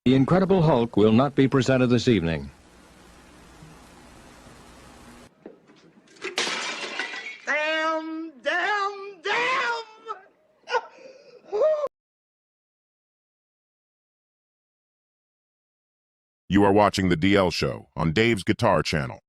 The Incredible Hulk will not be presented this evening. Damn! You are watching The DL Show on Dave's Guitar Channel.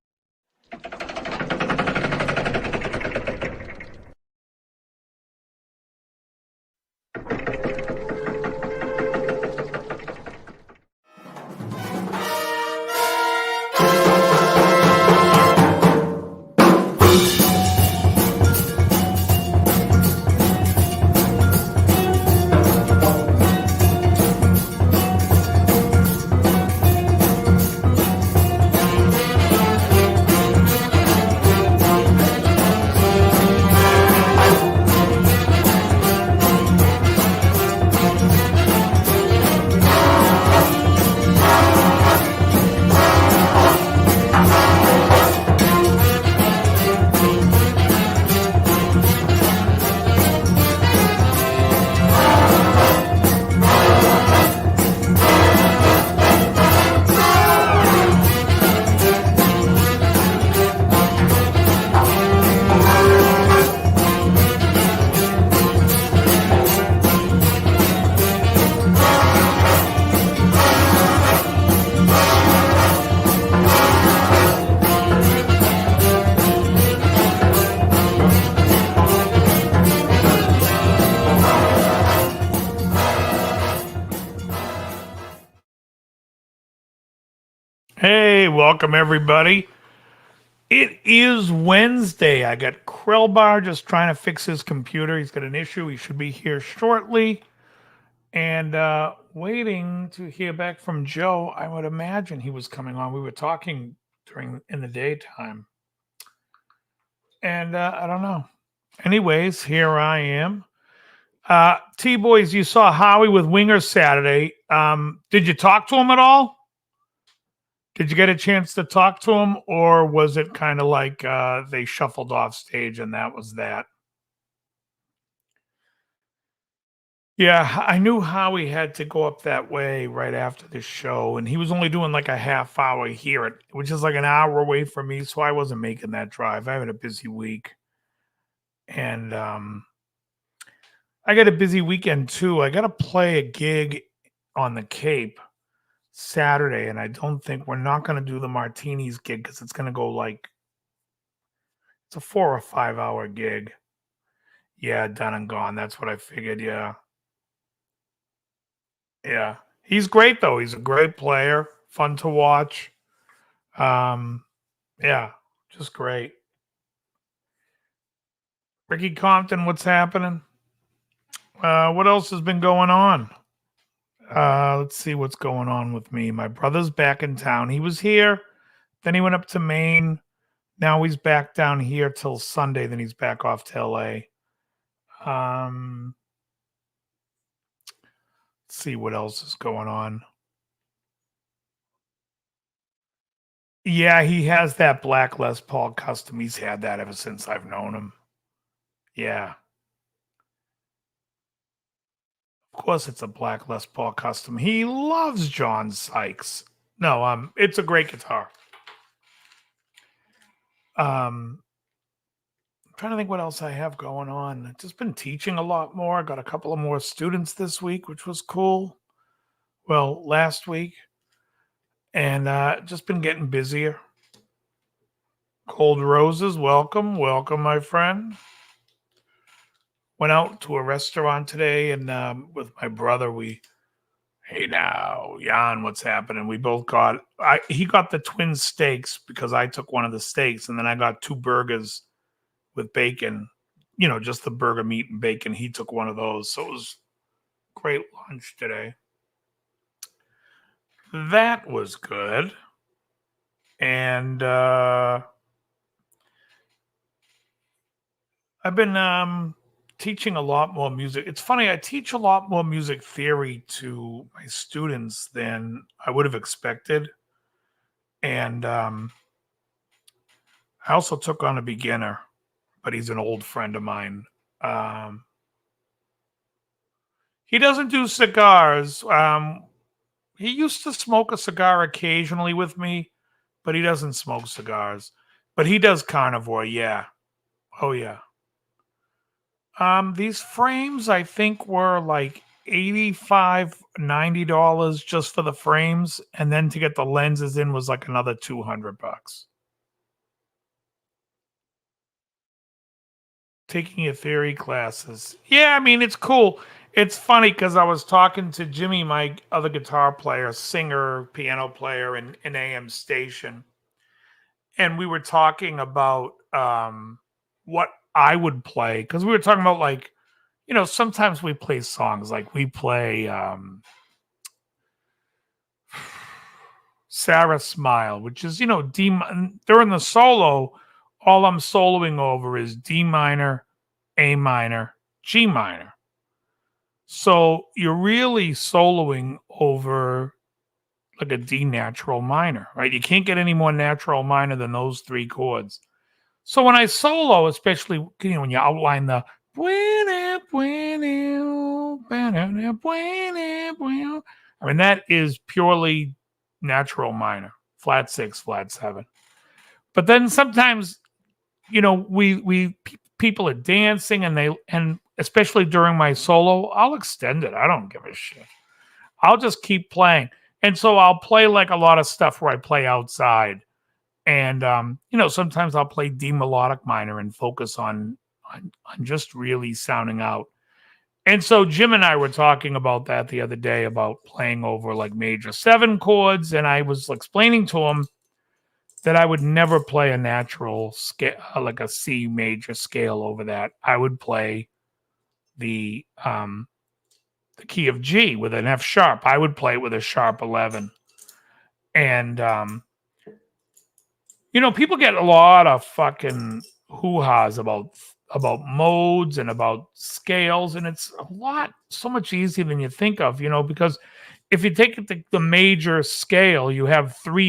Hey, welcome everybody. It is Wednesday. I got Krellbar just trying to fix his computer. He's got an issue. He should be here shortly. And waiting to hear back from Joe. I would imagine he was coming on. We were talking in the daytime. And I don't know. Anyways, here I am. T-Boys, you saw Howie with Winger Saturday. Did you talk to him at all? Did you get a chance to talk to him, or was it kind of like they shuffled off stage and that was that? Yeah, I knew Howie had to go up that way right after the show, and he was only doing like a half hour here, which is like an hour away from me, so I wasn't making that drive. I had a busy week. And I got a busy weekend too. I got to play a gig on the Cape Saturday, and I don't think we're not going to do the Martinis gig because it's going to go like it's a 4 or 5 hour gig. Yeah, done and gone. That's what I figured. Yeah. He's great though. He's a great player, fun to watch. Yeah, just great. Ricky Compton, what's happening? What else has been going on? Let's see what's going on with me. My brother's back in town. He was here, then he went up to Maine. Now he's back down here till Sunday. Then he's back off to LA. Let's see what else is going on. Yeah, he has that black Les Paul custom. He's had that ever since I've known him. Yeah. Of course, it's a black Les Paul custom. He loves John Sykes. No, it's a great guitar. I'm trying to think what else I have going on. I've just been teaching a lot more. I got a couple of more students this week, which was cool. Well, last week. And just been getting busier. Cold Roses, welcome. Welcome, my friend. Went out to a restaurant today and with my brother, hey now, Jan, what's happening? We both he got the twin steaks because I took one of the steaks, and then I got 2 burgers with bacon, just the burger meat and bacon. He took one of those. So it was great lunch today. That was good. And I've been teaching a lot more music. It's funny, I teach a lot more music theory to my students than I would have expected. And I also took on a beginner, but he's an old friend of mine. He doesn't do cigars. He used to smoke a cigar occasionally with me, but he doesn't smoke cigars. But he does carnivore, yeah. Oh yeah. These frames I think were like $85, $90 just for the frames, and then to get the lenses in was like another $200. Taking your theory classes. Yeah, I mean, it's cool. It's funny because I was talking to Jimmy, my other guitar player, singer, piano player in an AM station, and we were talking about what I would play because we were talking about like, sometimes we play songs like we play Sarah Smile, which is, during the solo, all I'm soloing over is D minor, A minor, G minor. So you're really soloing over like a D natural minor, right? You can't get any more natural minor than those three chords. So when I solo, especially when you outline the I mean, that is purely natural minor, flat 6, flat 7. But then sometimes, we people are dancing and especially during my solo, I'll extend it. I don't give a shit. I'll just keep playing. And so I'll play like a lot of stuff where I play outside. And sometimes I'll play D melodic minor and focus on just really sounding out. And so Jim and I were talking about that the other day about playing over like major 7 chords, and I was explaining to him that I would never play a natural scale like a C major scale over that. I would play the key of G with an F sharp. I would play it with a sharp 11. And people get a lot of fucking hoo-has about modes and about scales, and it's so much easier than you think of, because if you take the major scale, you have if you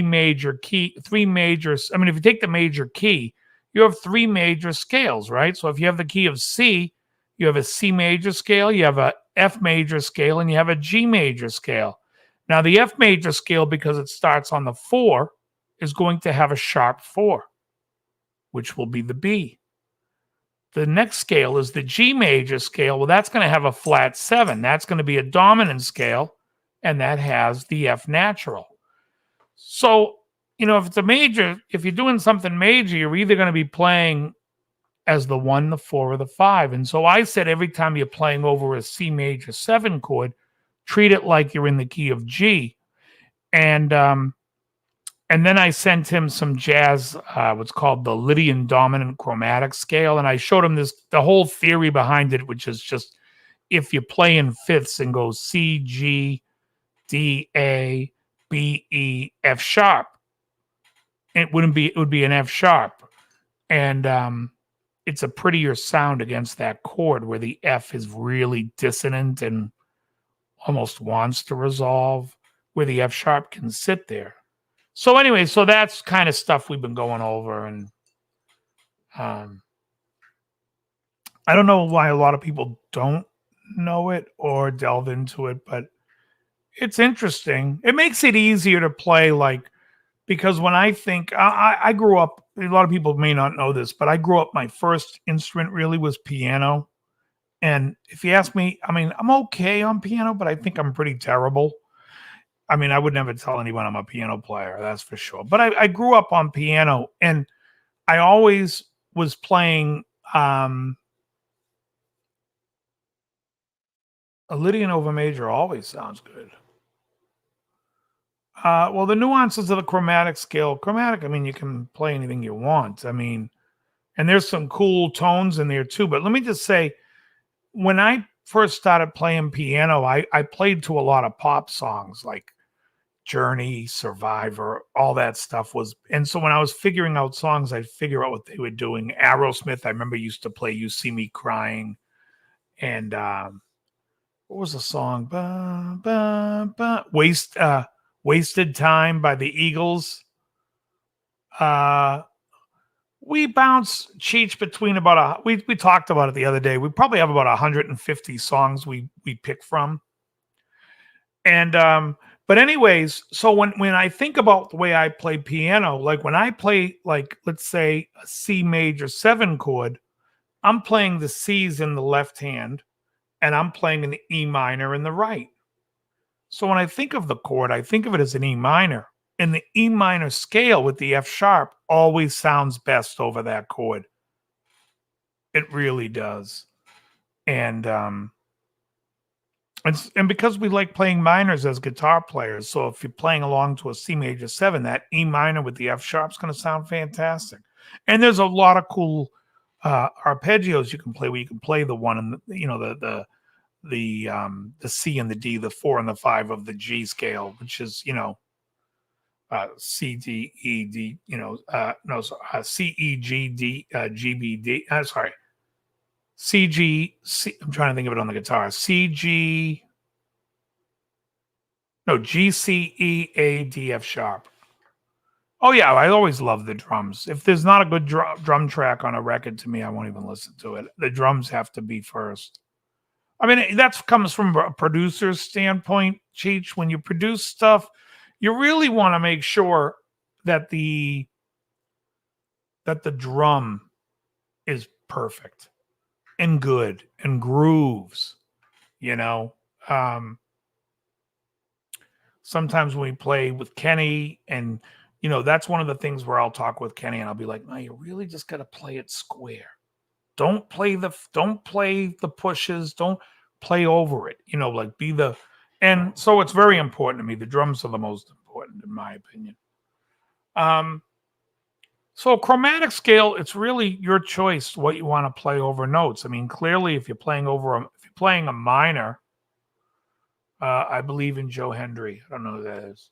take the major key, you have 3 major scales, right? So if you have the key of C, you have a C major scale, you have a F major scale, and you have a G major scale. Now the F major scale, because it starts on the 4, is going to have a sharp 4, which will be the B. The next scale is the G major scale. Well, that's going to have a flat 7. That's going to be a dominant scale, and that has the F natural. So, if it's a major, if you're doing something major, you're either going to be playing as the 1, the 4, or the 5. And so I said every time you're playing over a C major 7 chord, treat it like you're in the key of G. And then I sent him some jazz, what's called the Lydian dominant chromatic scale. And I showed him the whole theory behind it, which is just if you play in fifths and go C, G, D, A, B, E, F sharp, it would be an F sharp. And it's a prettier sound against that chord where the F is really dissonant and almost wants to resolve, where the F sharp can sit there. So anyway, so that's kind of stuff we've been going over, and I don't know why a lot of people don't know it or delve into it, but it's interesting. It makes it easier to play, because when I think I grew up, a lot of people may not know this, but I grew up, my first instrument really was piano. And if you ask me, I mean, I'm okay on piano, but I think I'm pretty terrible. I mean, I would never tell anyone I'm a piano player, that's for sure. But I grew up on piano, and I always was playing a Lydian over major always sounds good. Well, the nuances of the chromatic scale. Chromatic, I mean, you can play anything you want. I mean, and there's some cool tones in there too. But let me just say, when I first started playing piano, I played to a lot of pop songs like Journey, Survivor, all that stuff was. And so when I was figuring out songs, I'd figure out what they were doing. Aerosmith, I remember, used to play You See Me Crying. And what was the song? Wasted Time by the Eagles. We bounce Cheech between about we talked about it the other day. We probably have about 150 songs we pick from. And But anyways, so when I think about the way I play piano, like when I play, like, let's say a C major 7 chord, I'm playing the C's in the left hand and I'm playing an E minor in the right. So when I think of the chord, I think of it as an E minor. And the E minor scale with the F sharp always sounds best over that chord. It really does. And because we like playing minors as guitar players, so if you're playing along to a C major 7, that E minor with the F sharp is going to sound fantastic. And there's a lot of cool arpeggios you can play, where you can play the one and the C and the D, the 4 and the 5 of the G scale, which is C D E D, C E G D G B D. Sorry, C G C. I'm trying to think of it on the guitar. G C E A D F sharp. Oh yeah, I always love the drums. If there's not a good drum track on a record, to me, I won't even listen to it. The drums have to be first. I mean, that comes from a producer's standpoint, Cheech. When you produce stuff, you really want to make sure that the drum is perfect and good and grooves, sometimes when we play with Kenny, and that's one of the things where I'll talk with Kenny and I'll be like, no, you really just got to play it square. Don't play the pushes. Don't play over it. And so it's very important to me. The drums are the most important, in my opinion. So chromatic scale, it's really your choice what you want to play over notes. I mean, clearly, if you're playing a minor, I believe in Joe Hendry. I don't know who that is.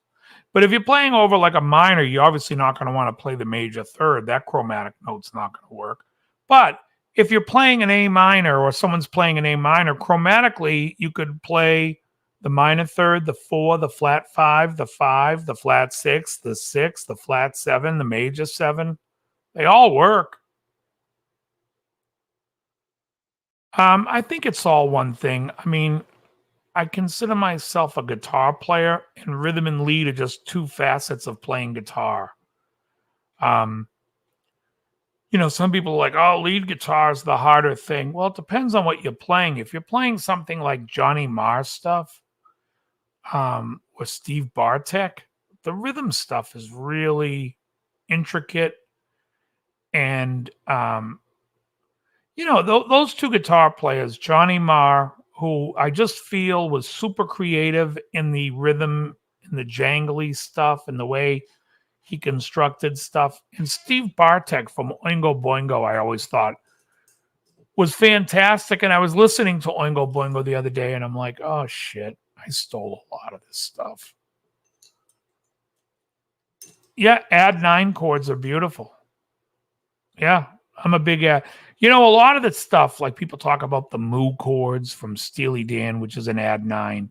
But if you're playing over like a minor, you're obviously not going to want to play the major third. That chromatic note's not going to work. But if you're playing an A minor, or someone's playing an A minor, chromatically, you could play the minor third, the 4, the flat 5, the flat 6, the flat 7, the major 7. They all work. I think it's all one thing. I mean, I consider myself a guitar player, and rhythm and lead are just two facets of playing guitar. Some people are like, oh, lead guitar is the harder thing. Well, it depends on what you're playing. If you're playing something like Johnny Marr stuff, or Steve Bartek, the rhythm stuff is really intricate. And, those two guitar players, Johnny Marr, who I just feel was super creative in the rhythm, in the jangly stuff, and the way he constructed stuff. And Steve Bartek from Oingo Boingo, I always thought was fantastic. And I was listening to Oingo Boingo the other day, and I'm like, oh shit, I stole a lot of this stuff. Yeah, add 9 chords are beautiful. Yeah, I'm a big a lot of the stuff, like people talk about the moo chords from Steely Dan, which is an add 9.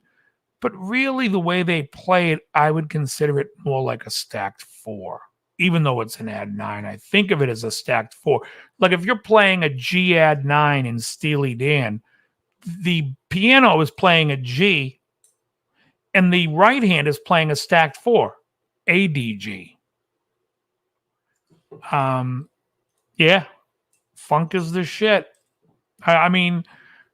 But really, the way they play it, I would consider it more like a stacked 4. Even though it's an add 9, I think of it as a stacked 4. Like if you're playing a G add 9 in Steely Dan, the piano is playing a G, and the right hand is playing a stacked 4, ADG. Yeah, funk is the shit. I mean,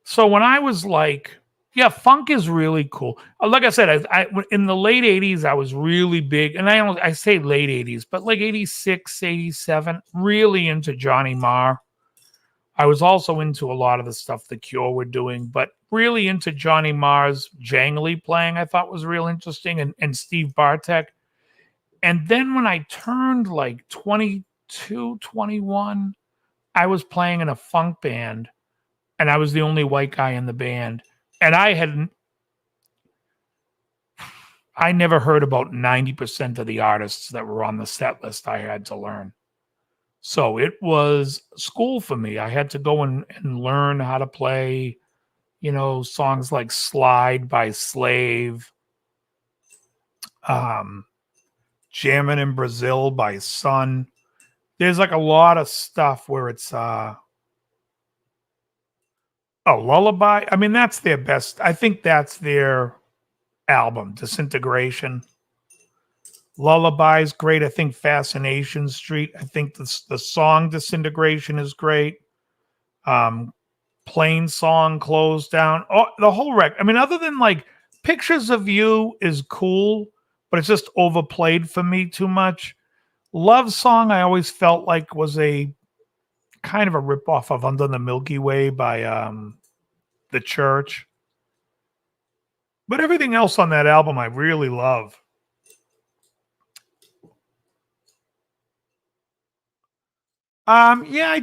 so when I was like, yeah, funk is really cool. Like I said, I in the late 80s, I was really big, and I say late 80s, but like 86, 87, really into Johnny Marr. I was also into a lot of the stuff the Cure were doing, but really into Johnny Marr's jangly playing, I thought was real interesting, and Steve Bartek. And then when I turned like 22, 21, I was playing in a funk band, and I was the only white guy in the band. And I never heard about 90% of the artists that were on the set list I had to learn. So it was school for me. I had to go and learn how to play, songs like Slide by Slave, Jammin' in Brazil by Sun. There's like a lot of stuff where it's a Lullaby. I mean, that's their best. I think that's their album, Disintegration. Lullaby's great. I think Fascination Street. I think the song Disintegration is great. Plain Song, Closed Down. Oh, the whole record. I mean, other than like Pictures of You is cool, but it's just overplayed for me too much. Love Song, I always felt like was a kind of a ripoff of Under the Milky Way by The Church. But everything else on that album I really love. Yeah, I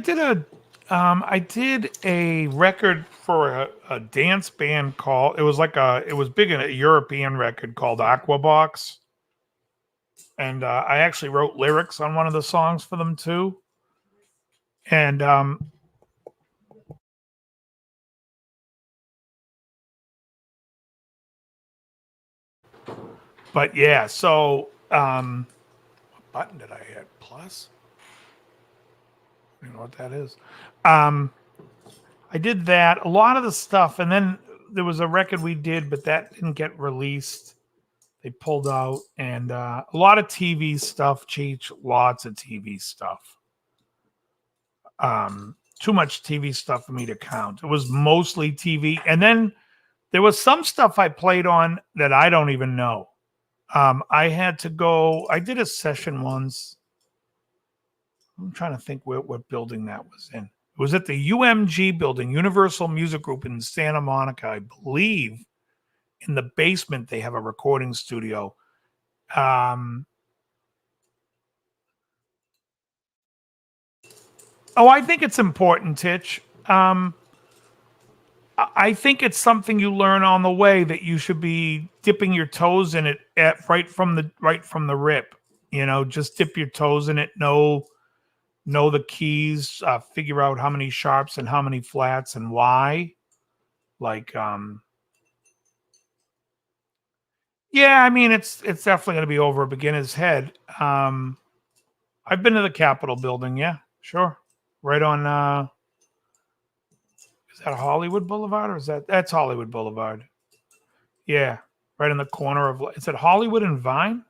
did a record for a dance band called, it was big in a European record called Aquabox. And I actually wrote lyrics on one of the songs for them too. And but yeah, so what button did I hit? Plus? I don't know what that is. I did that, a lot of the stuff, and then there was a record we did, but that didn't get released. They pulled out, and a lot of TV stuff, Cheech, lots of TV stuff. Too much TV stuff for me to count. It was mostly TV, and then there was some stuff I played on that I don't even know. I did a session once. I'm trying to think what building that was in. It was at the UMG building, Universal Music Group in Santa Monica, I believe. In the basement, they have a recording studio. I think it's important, Titch. I think it's something you learn on the way, that you should be dipping your toes in it right from the rip. You know, just dip your toes in it. Know the keys. Figure out how many sharps and how many flats and why. Like, yeah, I mean, it's definitely going to be over a beginner's head. I've been to the Capitol building. Yeah, sure. Right on, is that Hollywood Boulevard or that's Hollywood Boulevard? Yeah, right in the corner of, is it Hollywood and Vine?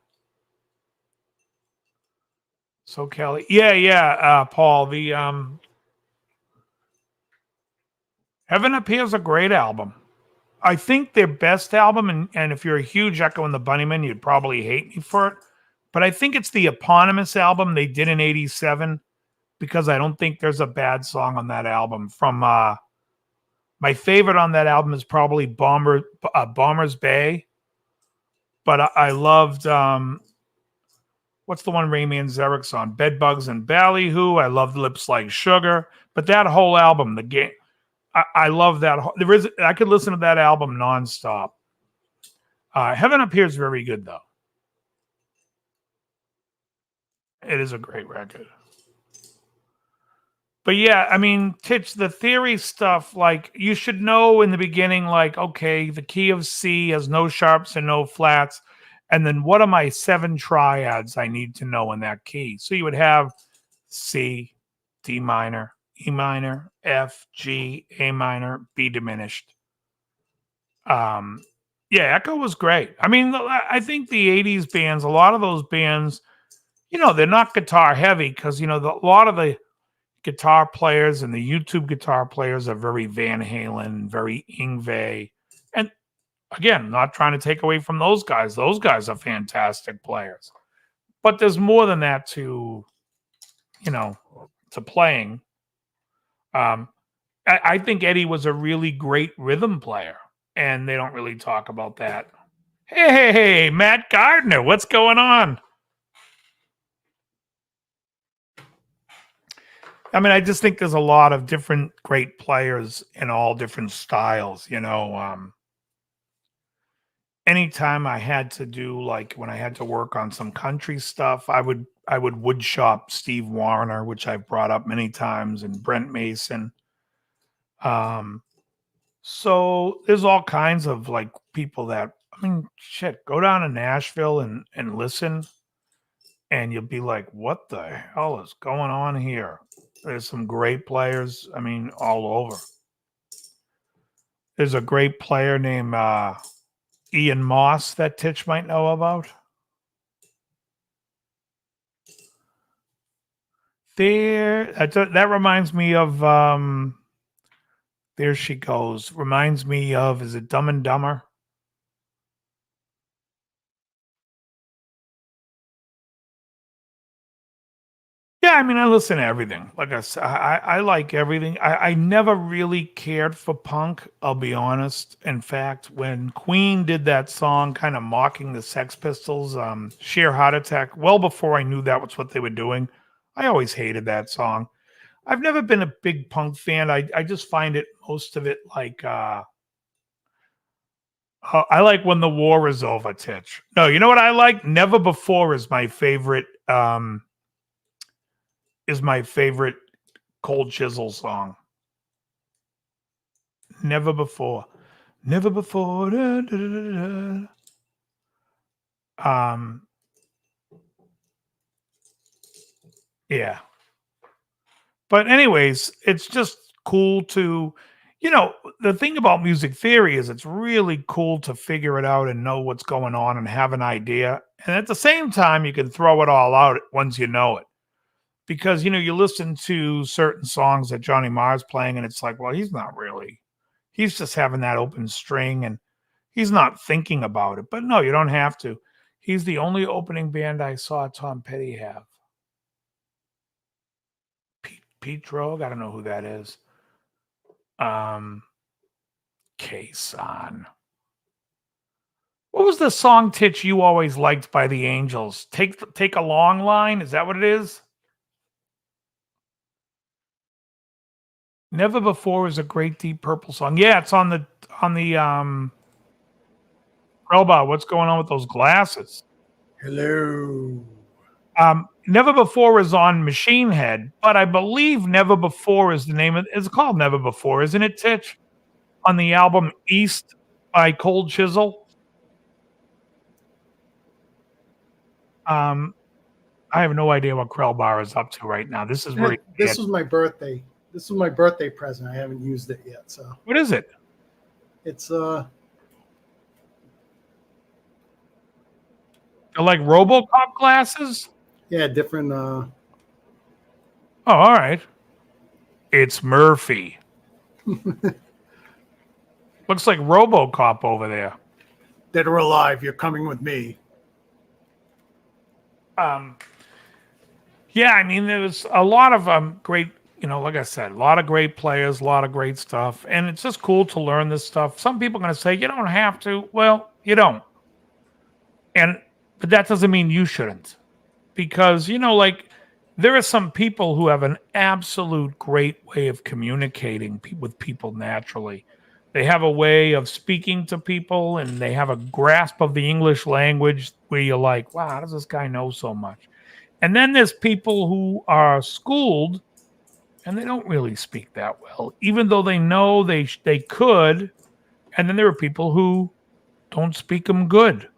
So Kelly. Yeah, Paul, the Heaven Up Here is a great album. I think their best album, and if you're a huge Echo and the Bunnymen, you'd probably hate me for it, but I think it's the eponymous album they did in '87, because I don't think there's a bad song on that album. From my favorite on that album is probably Bomber's Bay, but I loved what's the one Ray Manzarek's on? Bedbugs and Ballyhoo. I loved Lips Like Sugar, but that whole album, the game. I love that. I could listen to that album nonstop. Heaven Up Here is very good, though. It is a great record. But yeah, I mean, Titch, the theory stuff, like, you should know in the beginning, like, okay, the key of C has no sharps and no flats. And then what are my 7 triads I need to know in that key? So you would have C, D minor, E minor, F, G, A minor, B diminished. Yeah, Echo was great. I mean, I think the 80s bands, a lot of those bands, you know, they're not guitar heavy because, you know, a lot of the guitar players and the YouTube guitar players are very Van Halen, very Yngwie. And again, not trying to take away from those guys. Those guys are fantastic players. But there's more than that to, you know, to playing. I think Eddie was a really great rhythm player, and they don't really talk about that. Hey, Matt Gardner, what's going on? I mean, I just think there's a lot of different great players in all different styles, you know. Anytime I had to do, like, when I had to work on some country stuff, I would woodshop Steve Wariner, which I've brought up many times, and Brent Mason. So there's all kinds of, like, people that, I mean, shit, go down to Nashville and listen, and you'll be like, what the hell is going on here? There's some great players, I mean, all over. There's a great player named Ian Moss that Titch might know about? That reminds me of There She Goes. Reminds me of, is it Dumb and Dumber? Yeah, I mean, I listen to everything. Like I said, I like everything. I never really cared for punk, I'll be honest. In fact, when Queen did that song kind of mocking the Sex Pistols, Sheer Heart Attack, well before I knew that was what they were doing, I always hated that song. I've never been a big punk fan. I just find it, most of it, like, I like When the War Is Over, Titch. No, you know what I like? Never Before is my favorite, Cold Chisel song. Never Before. Never Before. Da, da, da, da. Yeah. But anyways, it's just cool to, the thing about music theory is it's really cool to figure it out and know what's going on and have an idea. And at the same time, you can throw it all out once you know it. Because, you listen to certain songs that Johnny Marr's playing and it's like, well, he's just having that open string and he's not thinking about it. But no, you don't have to. He's the only opening band I saw Tom Petty have. Pete Droge, I don't know who that is. K-San. What was the song, Titch, you always liked by the Angels? Take a Long Line? Is that what it is? Never Before is a great Deep Purple song. Yeah, it's on the Crowbar. What's going on with those glasses? Hello. Never Before is on Machine Head, but I believe Never Before is the name of it's called Never Before, isn't it, Titch? On the album East by Cold Chisel. I have no idea what Crowbar is up to right now. This is very This was my birthday. This was my birthday present. I haven't used it yet. So what is it? It's They're like RoboCop glasses? yeah, different Oh, all right. It's Murphy. Looks like RoboCop over there. Dead or Alive, You're Coming With Me. Yeah, I mean, there's a lot of great, like I said, a lot of great players, a lot of great stuff. And it's just cool to learn this stuff. Some people are going to say, you don't have to. Well, you don't. But that doesn't mean you shouldn't. Because, like, there are some people who have an absolute great way of communicating with people naturally. They have a way of speaking to people and they have a grasp of the English language where you're like, wow, how does this guy know so much? And then there's people who are schooled and they don't really speak that well, even though they know they could. And then there are people who don't speak them good.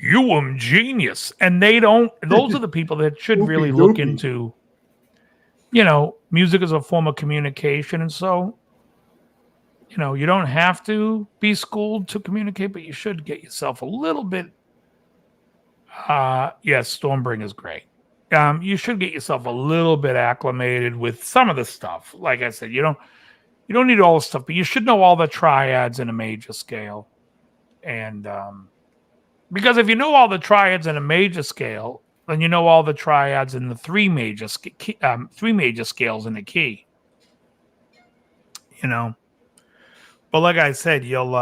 You genius. And they don't, those are the people that should really look into, music as a form of communication. And so, you don't have to be schooled to communicate, but you should get yourself a little bit. Yes, Stormbringer is great. You should get yourself a little bit acclimated with some of the stuff. Like I said, you don't need all the stuff, but you should know all the triads in a major scale. And because if you know all the triads in a major scale, then you know all the triads in the three major scales in the key. But like I said, you'll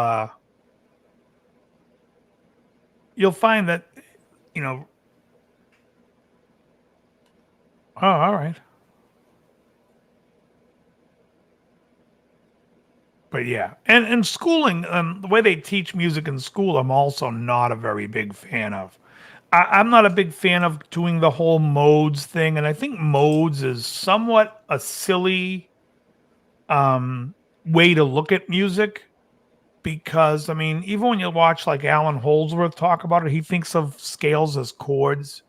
find that, oh, all right. But yeah, and schooling, the way they teach music in school, I'm also not a very big fan of. I'm not a big fan of doing the whole modes thing, and I think modes is somewhat a silly way to look at music. Because, I mean, even when you watch like Alan Holdsworth talk about it, he thinks of scales as chords.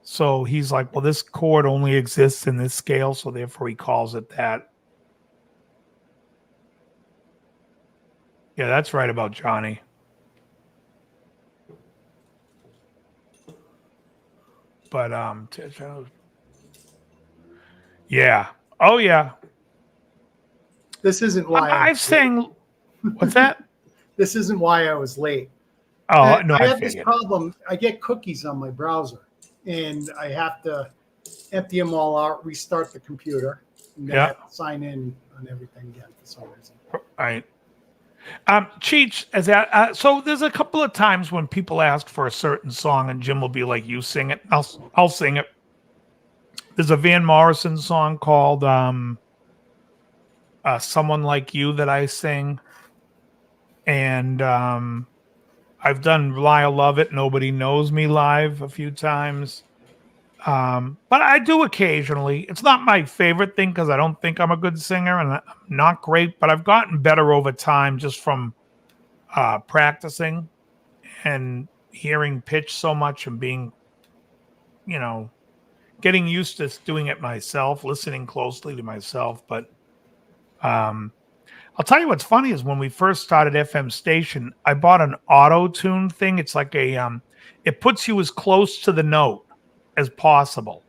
So he's like, well, this chord only exists in this scale, so therefore he calls it that. Yeah, that's right about Johnny. but yeah. Oh yeah. This isn't why I've sang. What's that? This isn't why I was late. Oh no, I I have this figured. problem. I get cookies on my browser, and I have to empty them all out, restart the computer, and then I have to sign in on everything again for some reason. Right. Cheech, is that so? There's a couple of times when people ask for a certain song, and Jim will be like, "You sing it." I'll sing it. There's a Van Morrison song called "Someone Like You" that I sing, and I've done "Lyle Love It." Nobody Knows Me live a few times. But I do occasionally. It's not my favorite thing because I don't think I'm a good singer and I'm not great, but I've gotten better over time just from practicing and hearing pitch so much and being, getting used to doing it myself, listening closely to myself. But I'll tell you what's funny is when we first started FM Station, I bought an auto tune thing. It's like it puts you as close to the note as possible.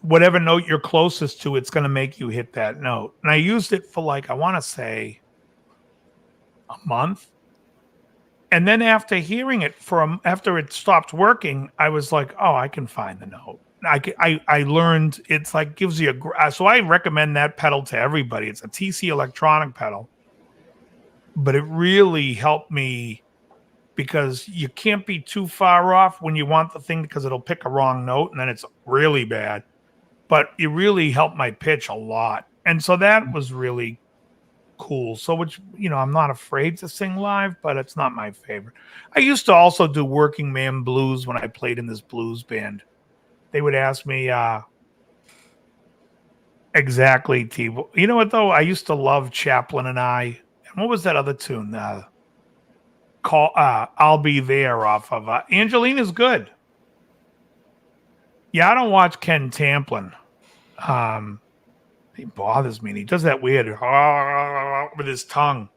Whatever note you're closest to, it's going to make you hit that note. And I used it for I want to say a month. And then after hearing it after it stopped working, I was like, oh, I can find the note. I learned it's gives you so I recommend that pedal to everybody. It's a TC electronic pedal, but it really helped me because you can't be too far off when you want the thing because it'll pick a wrong note and then it's really bad. But it really helped my pitch a lot. And so that was really cool. So I'm not afraid to sing live, but it's not my favorite. I used to also do working man blues when I played in this blues band. They would ask me exactly, T. You know what though? I used to love Chaplin and I. And what was that other tune? I'll Be There off of Angelina's good. Yeah, I don't watch Ken Tamplin. He bothers me and he does that weird with his tongue.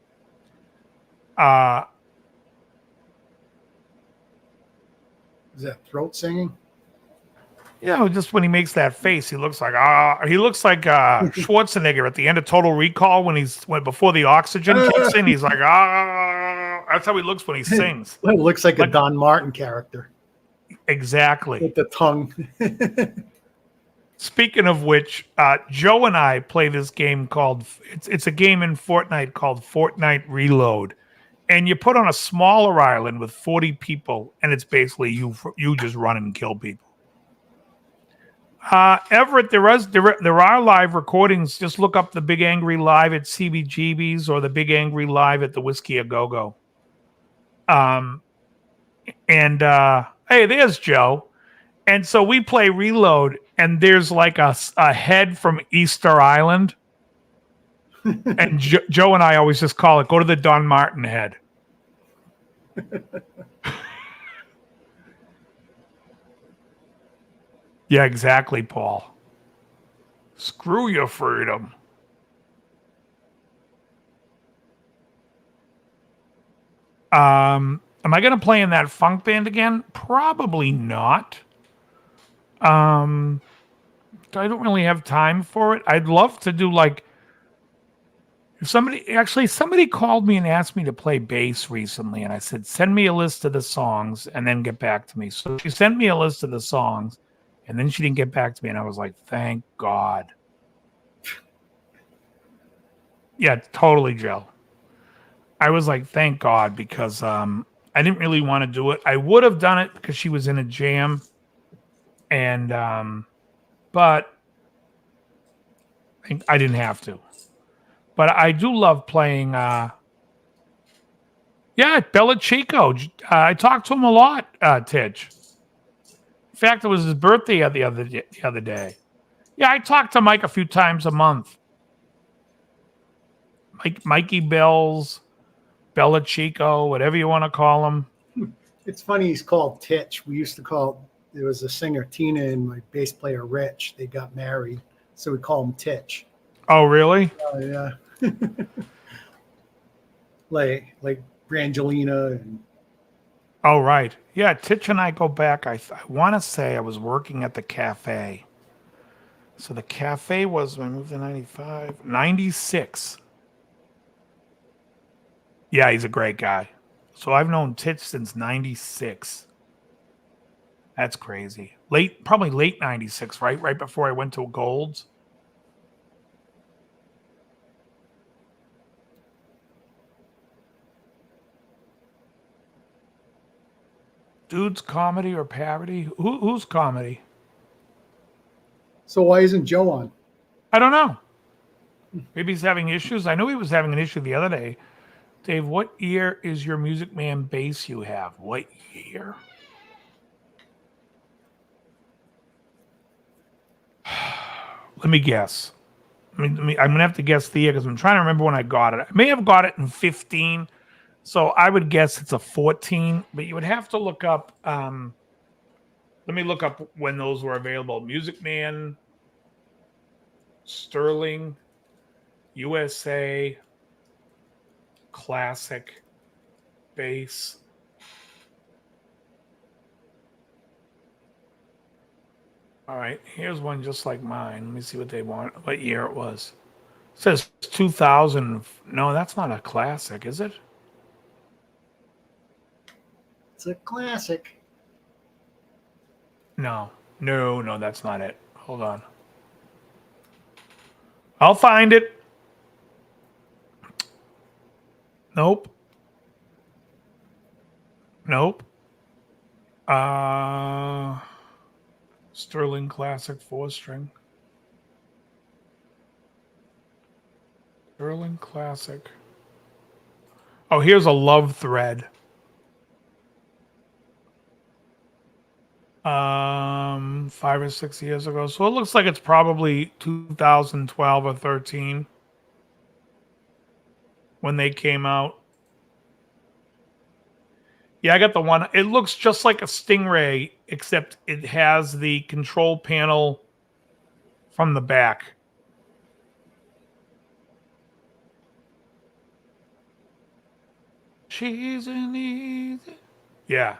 Is that throat singing? Just when he makes that face, he looks like Schwarzenegger at the end of Total Recall when before the oxygen kicks in. He's like that's how he looks when he sings. It looks like a Don Martin character. Exactly. With the tongue. Speaking of which, Joe and I play this game called it's a game in Fortnite called Fortnite Reload, and you put on a smaller island with 40 people, and it's basically you just run and kill people. Everett, there are live recordings. Just look up the Big Angry Live at CBGB's or the Big Angry Live at the Whiskey A Go Go. Hey, there's Joe. And so we play Reload, and there's a head from Easter Island. And Joe and I always just call it, go to the Don Martin head. Yeah, exactly, Paul. Screw your freedom. Am I going to play in that funk band again? Probably not. I don't really have time for it. I'd love to do if somebody called me and asked me to play bass recently, and I said, send me a list of the songs and then get back to me. So she sent me a list of the songs, and then she didn't get back to me, and I was like, thank God. Yeah, totally, Joe. I was like, thank God, because I didn't really want to do it. I would have done it because she was in a jam, and but I didn't have to. But I do love playing. Bella Chico. I talked to him a lot, Titch. In fact, it was his birthday the other day. Yeah, I talk to Mike a few times a month. Mikey Bells, Bella Chico, whatever you want to call him. It's funny he's called Titch. We used to there was a singer, Tina, and my bass player, Rich. They got married, so we call him Titch. Oh, really? Oh, yeah. like Brangelina and Oh, right. Yeah, Titch and I go back. I want to say I was working at the cafe. So the cafe was when I moved to 95, 96. Yeah, he's a great guy. So I've known Titch since 96. That's crazy. Probably late 96, right? Right before I went to Gold's. Dude's comedy or parody? Who's comedy? So why isn't Joe on? I don't know. Maybe he's having issues. I know he was having an issue the other day. Dave, what year is your Music Man bass you have? What year? Let me guess. I'm going to have to guess the year because I'm trying to remember when I got it. I may have got it in 15. So I would guess it's a 14, but you would have to look up. Let me look up when those were available. Music Man, Sterling, USA, Classic, Bass. All right, here's one just like mine. Let me see what they want, what year it was. It says 2000. No, that's not a Classic, is it? It's a classic. No, that's not it. Hold on. I'll find it. Nope. Sterling Classic 4-string. Sterling Classic. Oh, here's a Love Thread. 5 or 6 years ago. So it looks like it's probably 2012 or 13 when they came out. Yeah, I got the one. It looks just like a Stingray, except it has the control panel from the back. She's an easy. Yeah.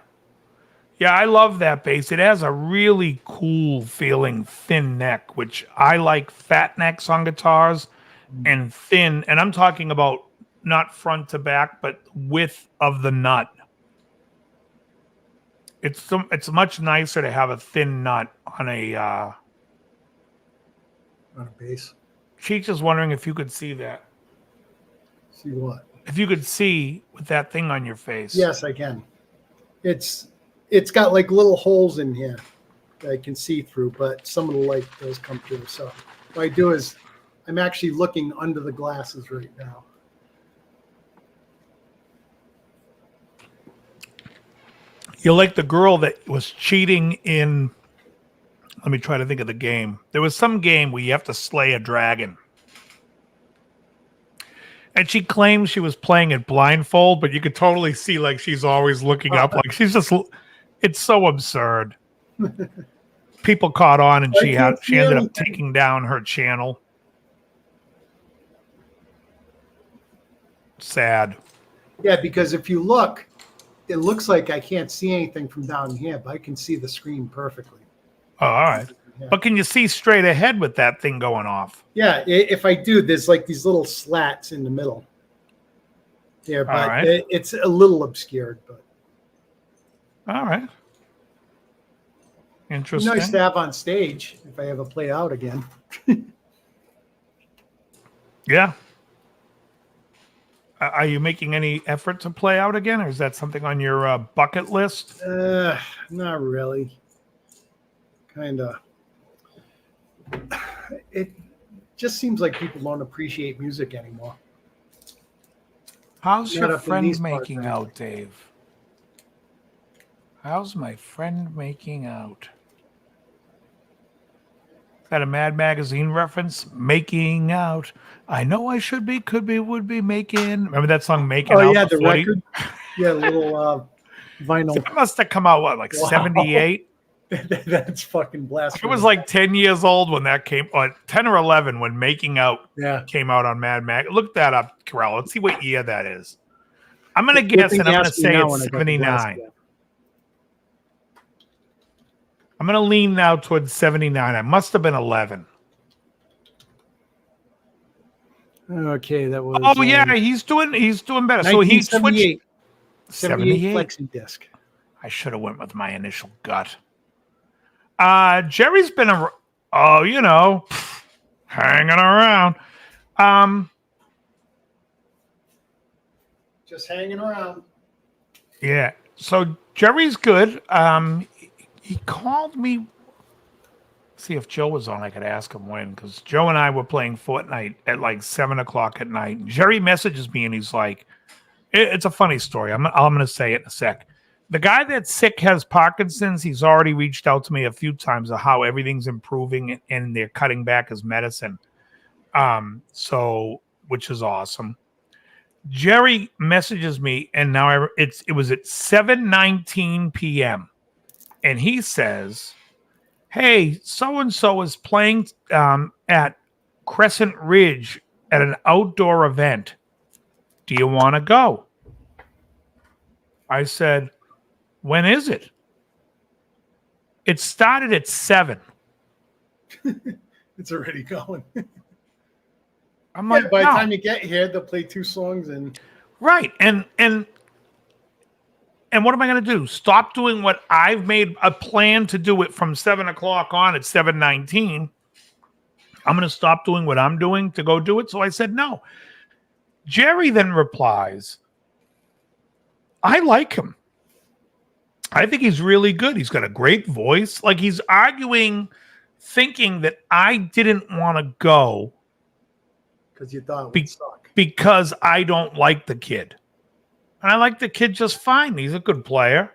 Yeah, I love that bass. It has a really cool feeling thin neck, which I like fat necks on guitars and thin. And I'm talking about not front to back, but width of the nut. It's much nicer to have a thin nut on a bass. Cheech is wondering if you could see that. See what? If you could see with that thing on your face. Yes, I can. It's got like little holes in here that I can see through, but some of the light does come through. So what I do is I'm actually looking under the glasses right now. You're like the girl that was cheating in. Let me try to think of the game. There was some game where you have to slay a dragon. And she claims she was playing it blindfold, but you could totally see like she's always looking up. Like she's just, it's so absurd. People caught on and she ended up taking down her channel. Sad. Yeah, because if you look, it looks like I can't see anything from down here, but I can see the screen perfectly. Oh, all right. Yeah. But can you see straight ahead with that thing going off? Yeah, if I do, there's like these little slats in the middle. There, but right. It's a little obscured. But all right. Interesting. Nice to have on stage if I ever play out again. Yeah. Are you making any effort to play out again, or is that something on your bucket list? Not really. Kind of. It just seems like people don't appreciate music anymore. How's Not your up in friend these parts, making out, Dave? How's my friend making out? Is that a Mad Magazine reference? Making out. I know I should be, could be, would be making. Remember that song, Making Out? Oh, yeah, the Footy? record. Yeah, little vinyl. That must have come out, what, like Wow. 78? That's fucking blasphemous. It was like 10 years old when that came, or 10 or 11 when Making Out came out on Mad Mag. Look that up, Carell. Let's see what year that is. I'm going to guess, and I'm going to say it's 79. I'm going to lean now towards 79. I must have been 11. Okay, that was. Oh yeah, he's doing better. So he switched 78 flexi disc. I should have went with my initial gut. Jerry's been hanging around. Just hanging around. Yeah. So Jerry's good. He called me. See if Joe was on. I could ask him when, because Joe and I were playing Fortnite at like 7:00 at night. Jerry messages me and he's like, "It's a funny story. I'm going to say it in a sec." The guy that's sick has Parkinson's. He's already reached out to me a few times of how everything's improving and they're cutting back his medicine. So which is awesome. Jerry messages me, and now it was at 7:19 p.m. and he says, "Hey, so-and-so is playing at Crescent Ridge at an outdoor event. Do you want to go?" I said, "When is it?" It started at 7. It's already going. I'm like, by the no. time you get here, they'll play 2 songs and Right. And what am I going to do? Stop doing what I've made a plan to do it from 7:00 on at 7:19. I'm going to stop doing what I'm doing to go do it. So I said, no. Jerry then replies, "I like him. I think he's really good. He's got a great voice." Like he's arguing, thinking that I didn't want to go because you thought it would suck. Because I don't like the kid. And I like the kid just fine. He's a good player.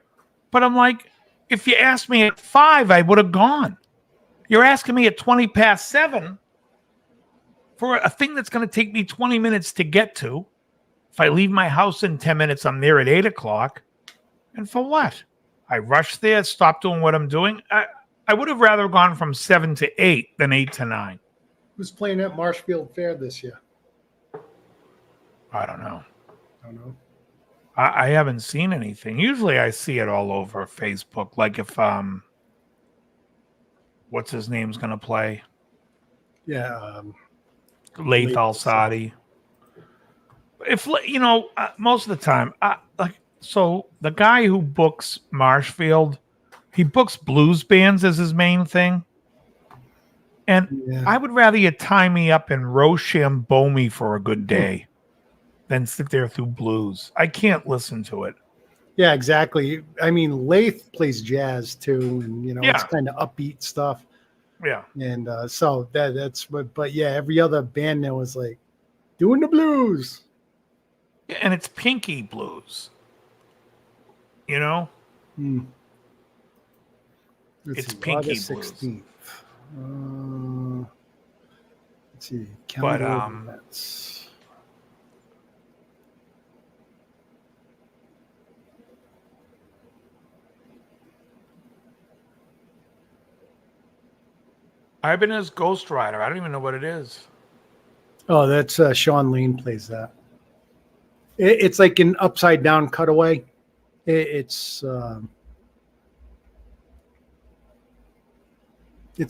But I'm like, if you asked me at 5, I would have gone. You're asking me at 20 past 7 for a thing that's going to take me 20 minutes to get to. If I leave my house in 10 minutes, I'm there at 8:00. And for what? I rush there, stop doing what I'm doing. I would have rather gone from 7 to 8 than 8 to 9. Who's playing at Marshfield Fair this year? I don't know. I don't know. I haven't seen anything. Usually I see it all over Facebook. Like if what's his name's gonna play? Yeah, Laith Al-Sadi. If most of the time, so the guy who books Marshfield, he books blues bands as his main thing. And I would rather you tie me up in Rochambeau me for a good day than sit there through blues. I can't listen to it. Yeah, exactly. I mean, Laith plays jazz too, and it's kind of upbeat stuff. Yeah. And so that's what. But yeah, every other band there was like doing the blues. Yeah, and it's Pinky blues. It's Pinky August blues. 16th. Let's see. But Events. Ibanez Ghost Rider. I don't even know what it is. Oh, that's Sean Lane plays that. It's like an upside down cutaway. It's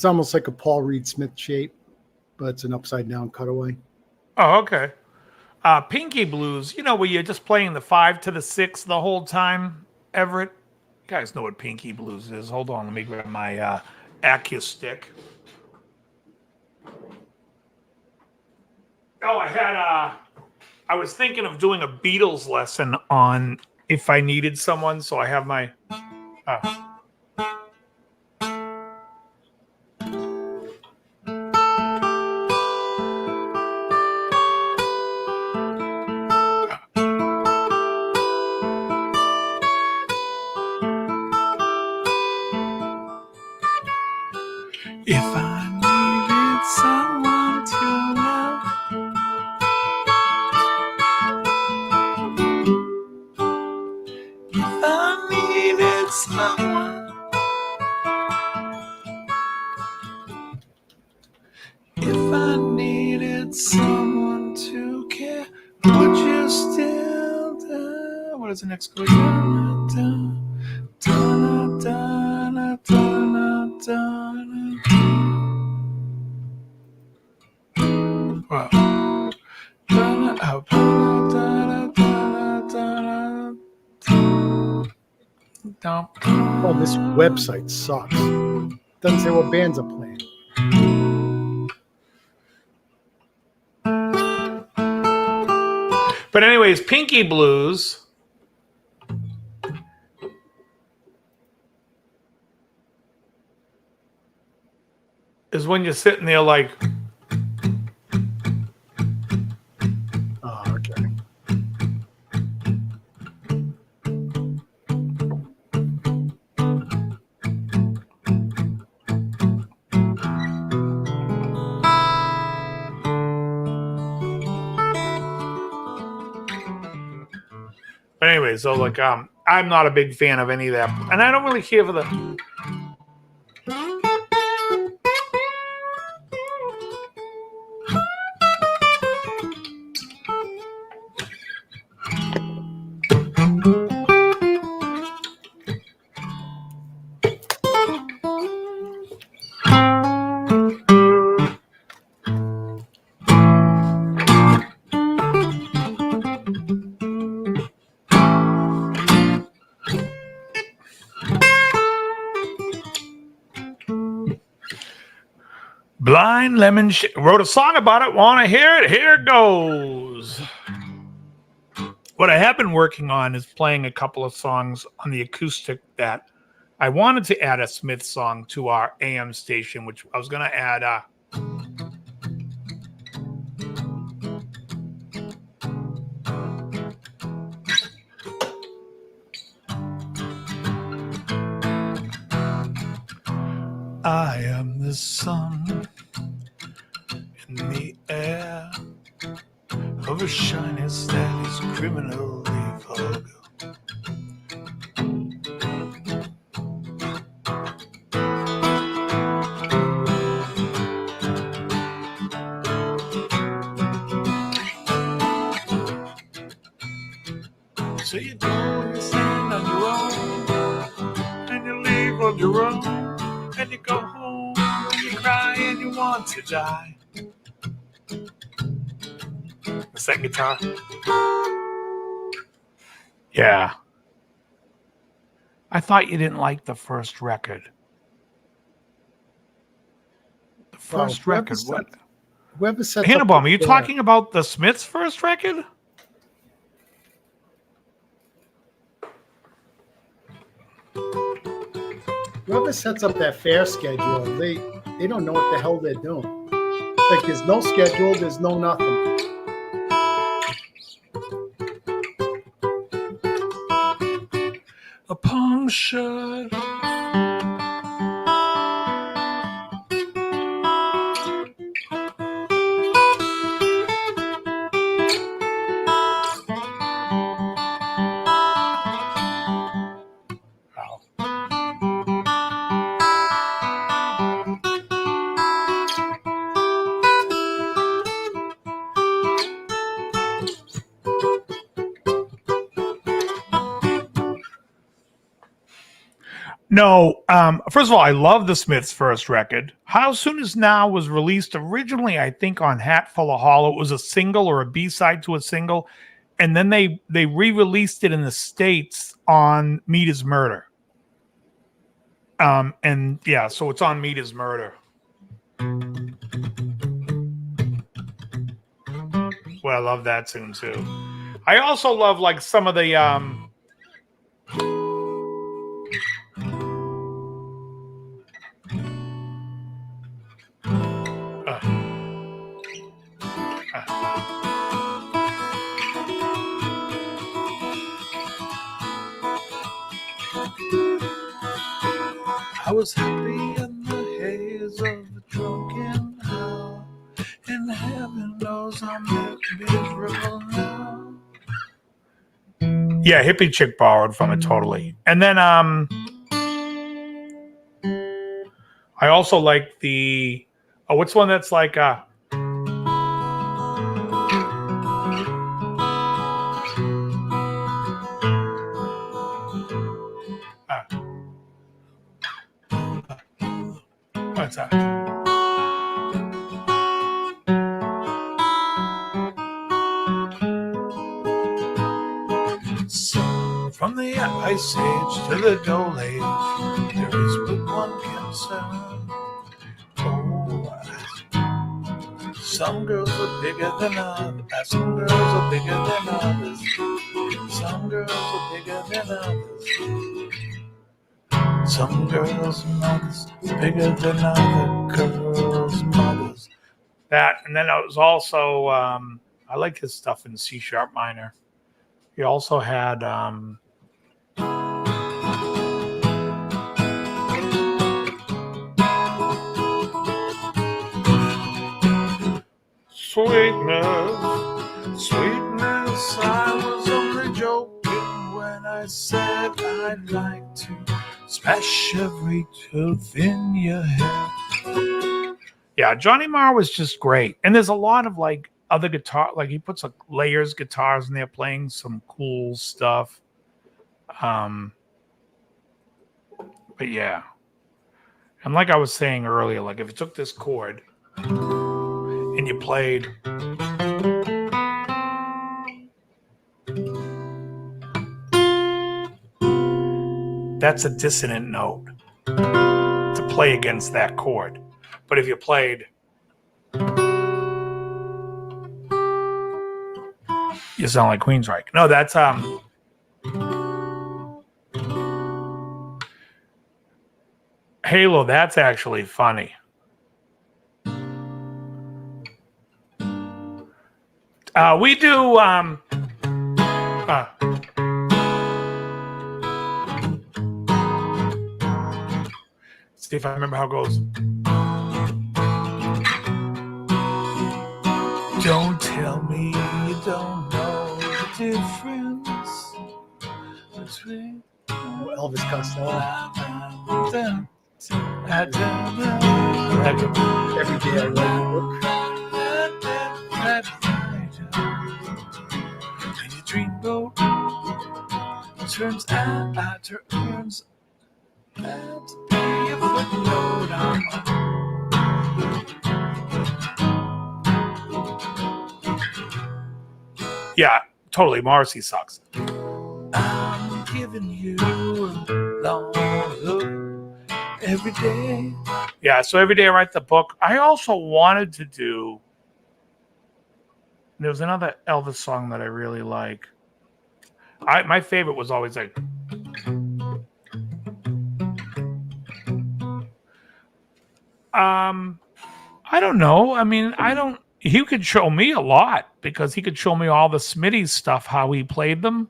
almost like a Paul Reed Smith shape, but it's an upside down cutaway. Oh, okay. Pinky Blues, where you're just playing the 5 to the 6 the whole time, Everett. You guys know what Pinky Blues is. Hold on, let me grab my AccuStick. Oh, I was thinking of doing a Beatles lesson on if I needed someone, so I have my... If I needed someone to love, if I needed someone, if I needed someone to care, would you still do? What is the next chord? Oh, this website sucks. Doesn't say what bands are playing. But anyways, Pinky Blues is when you're sitting there like, Oh, okay. but anyway, so like I'm not a big fan of any of that. And I don't really care for the Blind Lemon wrote a song about it. Want to hear it? Here it goes. What I have been working on is playing a couple of songs on the acoustic that I wanted to add a Smith song to our AM station, which I was going to add I am the sun in the air of a shyness that is criminally vulgar. So you go and you stand on your own, and you leave on your own, and you go home, and you cry, and you want to die. What's that guitar? Yeah. I thought you didn't like the first record. The first record, what? Whoever sets Hannibal, up are you talking about the Smiths' first record? Whoever sets up that fare schedule, they don't know what the hell they're doing. Like there's no schedule, there's no nothing. A pong shot. No, first of all, I love the Smiths' first record. How Soon Is Now was released originally, I think, on Hatful of Hollow. It was a single or a B-side to a single. And then they re-released it in the States on Meat is Murder. And yeah, so it's on Meat is Murder. Well, I love that tune too. I also love like some of the I was happy in the haze of the drunken hour, and heaven knows I'm miserable now. Yeah, Hippie Chick borrowed from it totally. And then I also like the what's one that's like what's that? From the Ice Age to the Gold Age, there is but one concern. Oh, some girls are bigger than others. Some girls are bigger than others. Some girls are bigger than others. Some girls' mothers are bigger than other girls' mothers. That, and then it was also, I like his stuff in C sharp minor. He also had, sweetness, sweetness, I was only joking when I said I'd like to smash every tooth in your head. Yeah, Johnny Marr was just great. And there's a lot of like other guitar, like he puts like layers guitars in there playing some cool stuff. But yeah. And like I was saying earlier, like if you took this chord and you played that's a dissonant note to play against that chord. But if you played, you sound like Queensryche. No, that's Halo. That's actually funny. We do see if I remember how it goes. Don't tell me you don't know the difference between Elvis Costello. Every day I write a book. And your dreamboat turns out to be a footnote on yeah, totally. Morrissey sucks. I'm giving you a long look every day. Yeah, so every day I write the book. I also wanted to do. There was another Elvis song that I really like. My favorite was always like. I don't know. I mean, he could show me a lot because he could show me all the Smitty's stuff, how he played them.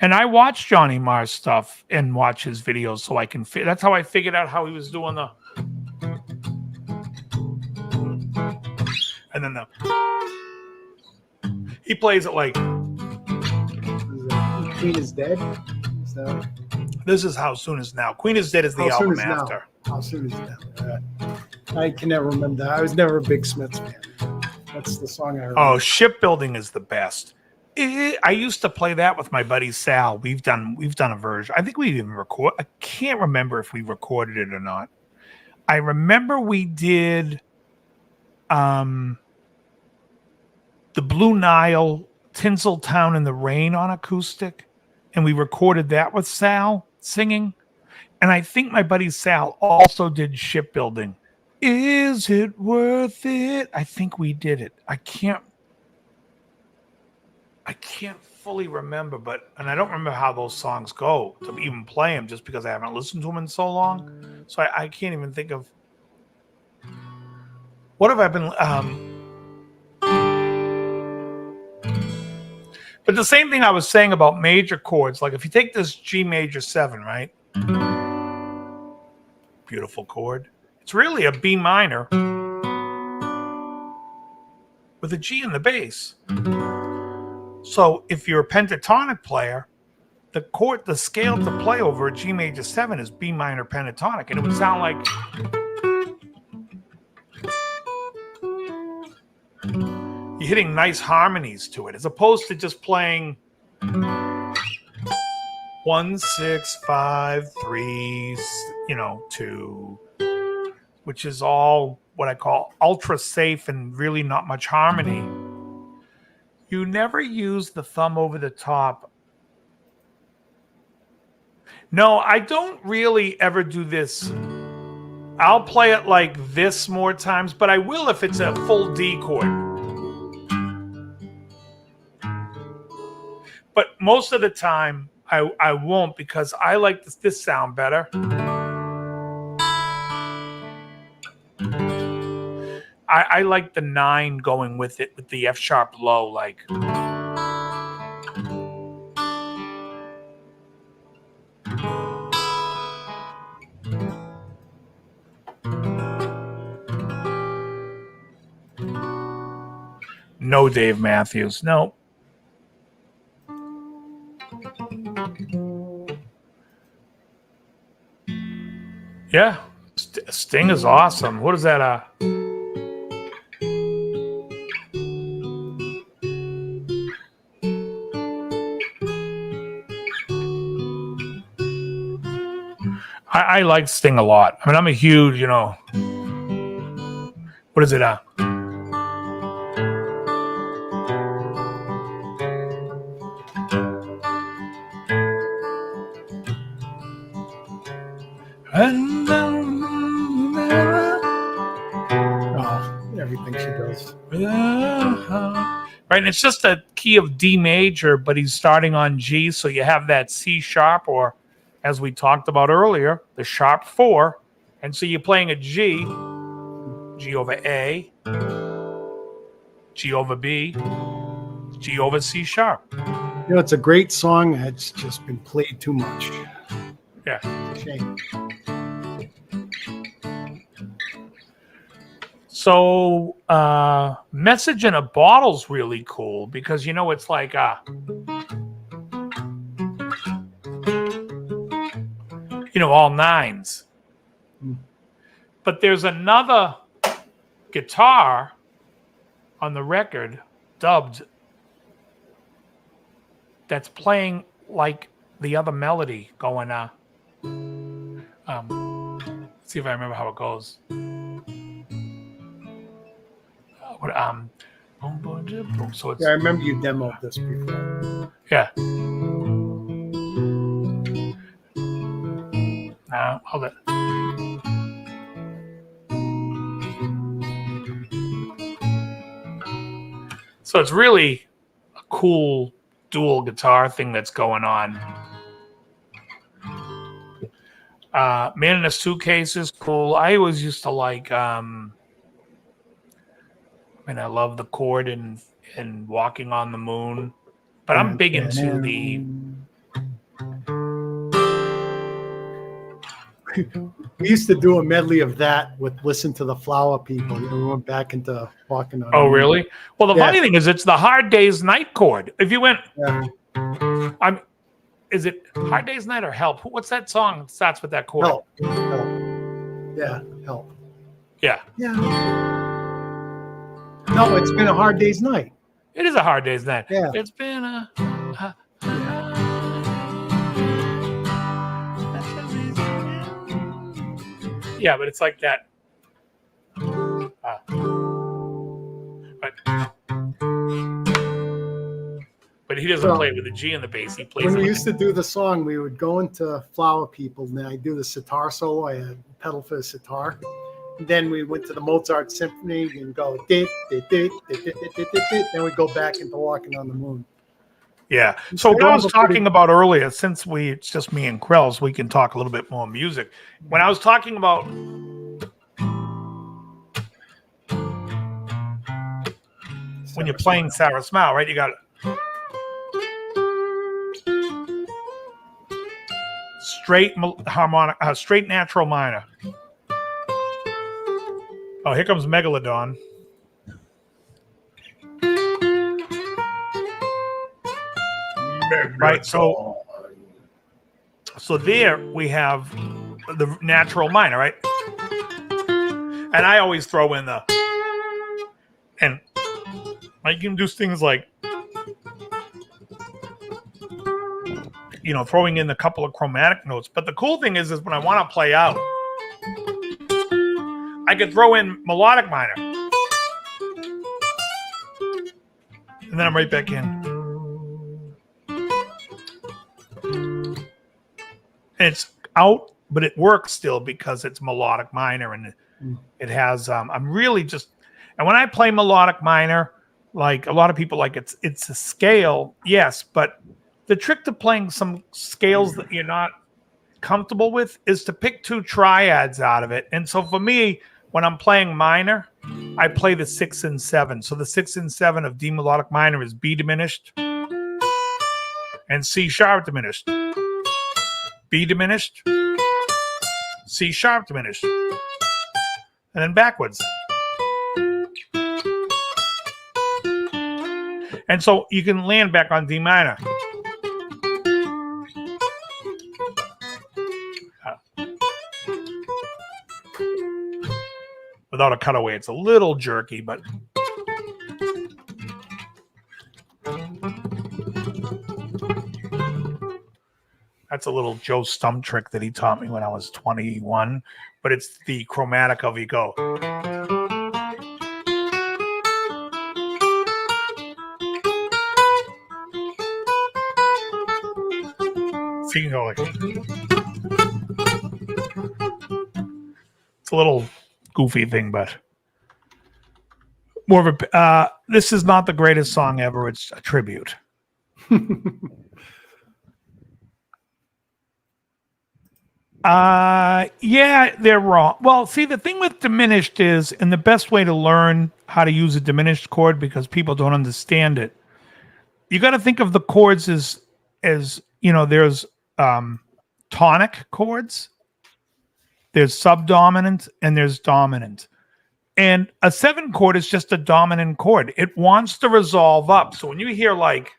And I watch Johnny Marr's stuff and watch his videos so I can that's how I figured out how he was doing the and then he plays it like Queen is Dead. This is How Soon Is Now. Queen is Dead is the album after. How Soon Is Now. I can never remember that. I was never a big Smiths fan. That's the song I heard. Oh, Shipbuilding is the best. I used to play that with my buddy Sal. We've done a version. I think we even record. I can't remember if we recorded it or not. I remember we did the Blue Nile, Tinseltown in the Rain on acoustic, and we recorded that with Sal singing. And I think my buddy Sal also did Shipbuilding. Is it worth it? I think we did it. I can't fully remember, and I don't remember how those songs go to even play them just because I haven't listened to them in so long. So I can't even think of what have I been. But the same thing I was saying about major chords, like if you take this G major 7, right? Beautiful chord. It's really a B minor with a G in the bass. So if you're a pentatonic player, the scale to play over a G major 7 is B minor pentatonic, and it would sound like you're hitting nice harmonies to it, as opposed to just playing 1, 6, 5, 3, 2, which is all what I call ultra safe and really not much harmony. You never use the thumb over the top No, I don't really ever do this. I'll play it like this more times, but I will if it's a full D chord. But most of the time, I won't because I like this sound better. I like the 9 going with it, with the F sharp low, like. No Dave Matthews. No. Yeah. Sting is awesome. What is that? I like Sting a lot. I mean, I'm a huge, what is it? Everything she does. Right, and it's just a key of D major, but he's starting on G, so you have that C sharp, or as we talked about earlier, the sharp 4, and so you're playing a G, G over A, G over B, G over C sharp. It's a great song. It's just been played too much. Yeah. It's a shame. So, Message in a Bottle's really cool because, it's like, all 9s. But there's another guitar on the record, dubbed, that's playing like the other melody going, let's see if I remember how it goes. So it's, Yeah, I remember you demoed this before. yeah. Hold it. So it's really a cool dual guitar thing that's going on. Man in a Suitcase is cool. I always used to like, I love the chord in Walking on the Moon, but I'm big into the. We used to do a medley of that with Listen to the Flower People. We went back into Walking on the Oh, Moon. really? Well, the Yeah. funny thing is, it's the Hard Day's Night chord. If you went, Yeah. is it Hard Day's Night or Help? What's that song that starts with that chord? Help. Help. Yeah, help. Yeah. Yeah. No, it's been a hard day's night. It is a hard day's night. Yeah. It's been a yeah, but it's like that. But he doesn't play with the G in the bass. He plays. When we it used to do the song, we would go into Flower People, and I do the sitar solo. I had a pedal for the sitar. And then we went to the Mozart Symphony and go dit, dit, dit, dit, dit, dit, dit, dit, dit. Then we go back into Walking on the Moon. Yeah. So what I was talking about earlier, since it's just me and Krells, we can talk a little bit more music. When I was talking about when you're playing Sarah Smile, right? You got straight harmonic, straight natural minor. Oh, here comes Megalodon. Right, so there we have the natural minor, right? And I always throw in the, and I can do things like, throwing in a couple of chromatic notes. But the cool thing is when I want to play out, I can throw in melodic minor. And then I'm right back in. And it's out, but it works still because it's melodic minor, and it has. I'm really just, and when I play melodic minor, like a lot of people like it's a scale, yes, but the trick to playing some scales that you're not comfortable with is to pick 2 triads out of it. And so for me, when I'm playing minor, I play the 6 and 7. So the 6 and 7 of D melodic minor is B diminished and C sharp diminished, B diminished, C sharp diminished, and then backwards. And so you can land back on D minor. Without a cutaway, it's a little jerky, but that's a little Joe Stump trick that he taught me when I was 21. But it's the chromatic of you go. So you can go like, it's a little goofy thing, but more of a this is not the greatest song ever. It's a tribute. Yeah, they're wrong. Well, see, the thing with diminished is, and the best way to learn how to use a diminished chord, because people don't understand it, you got to think of the chords as there's tonic chords, there's subdominant, and there's dominant. And a 7 chord is just a dominant chord. It wants to resolve up. So when you hear like,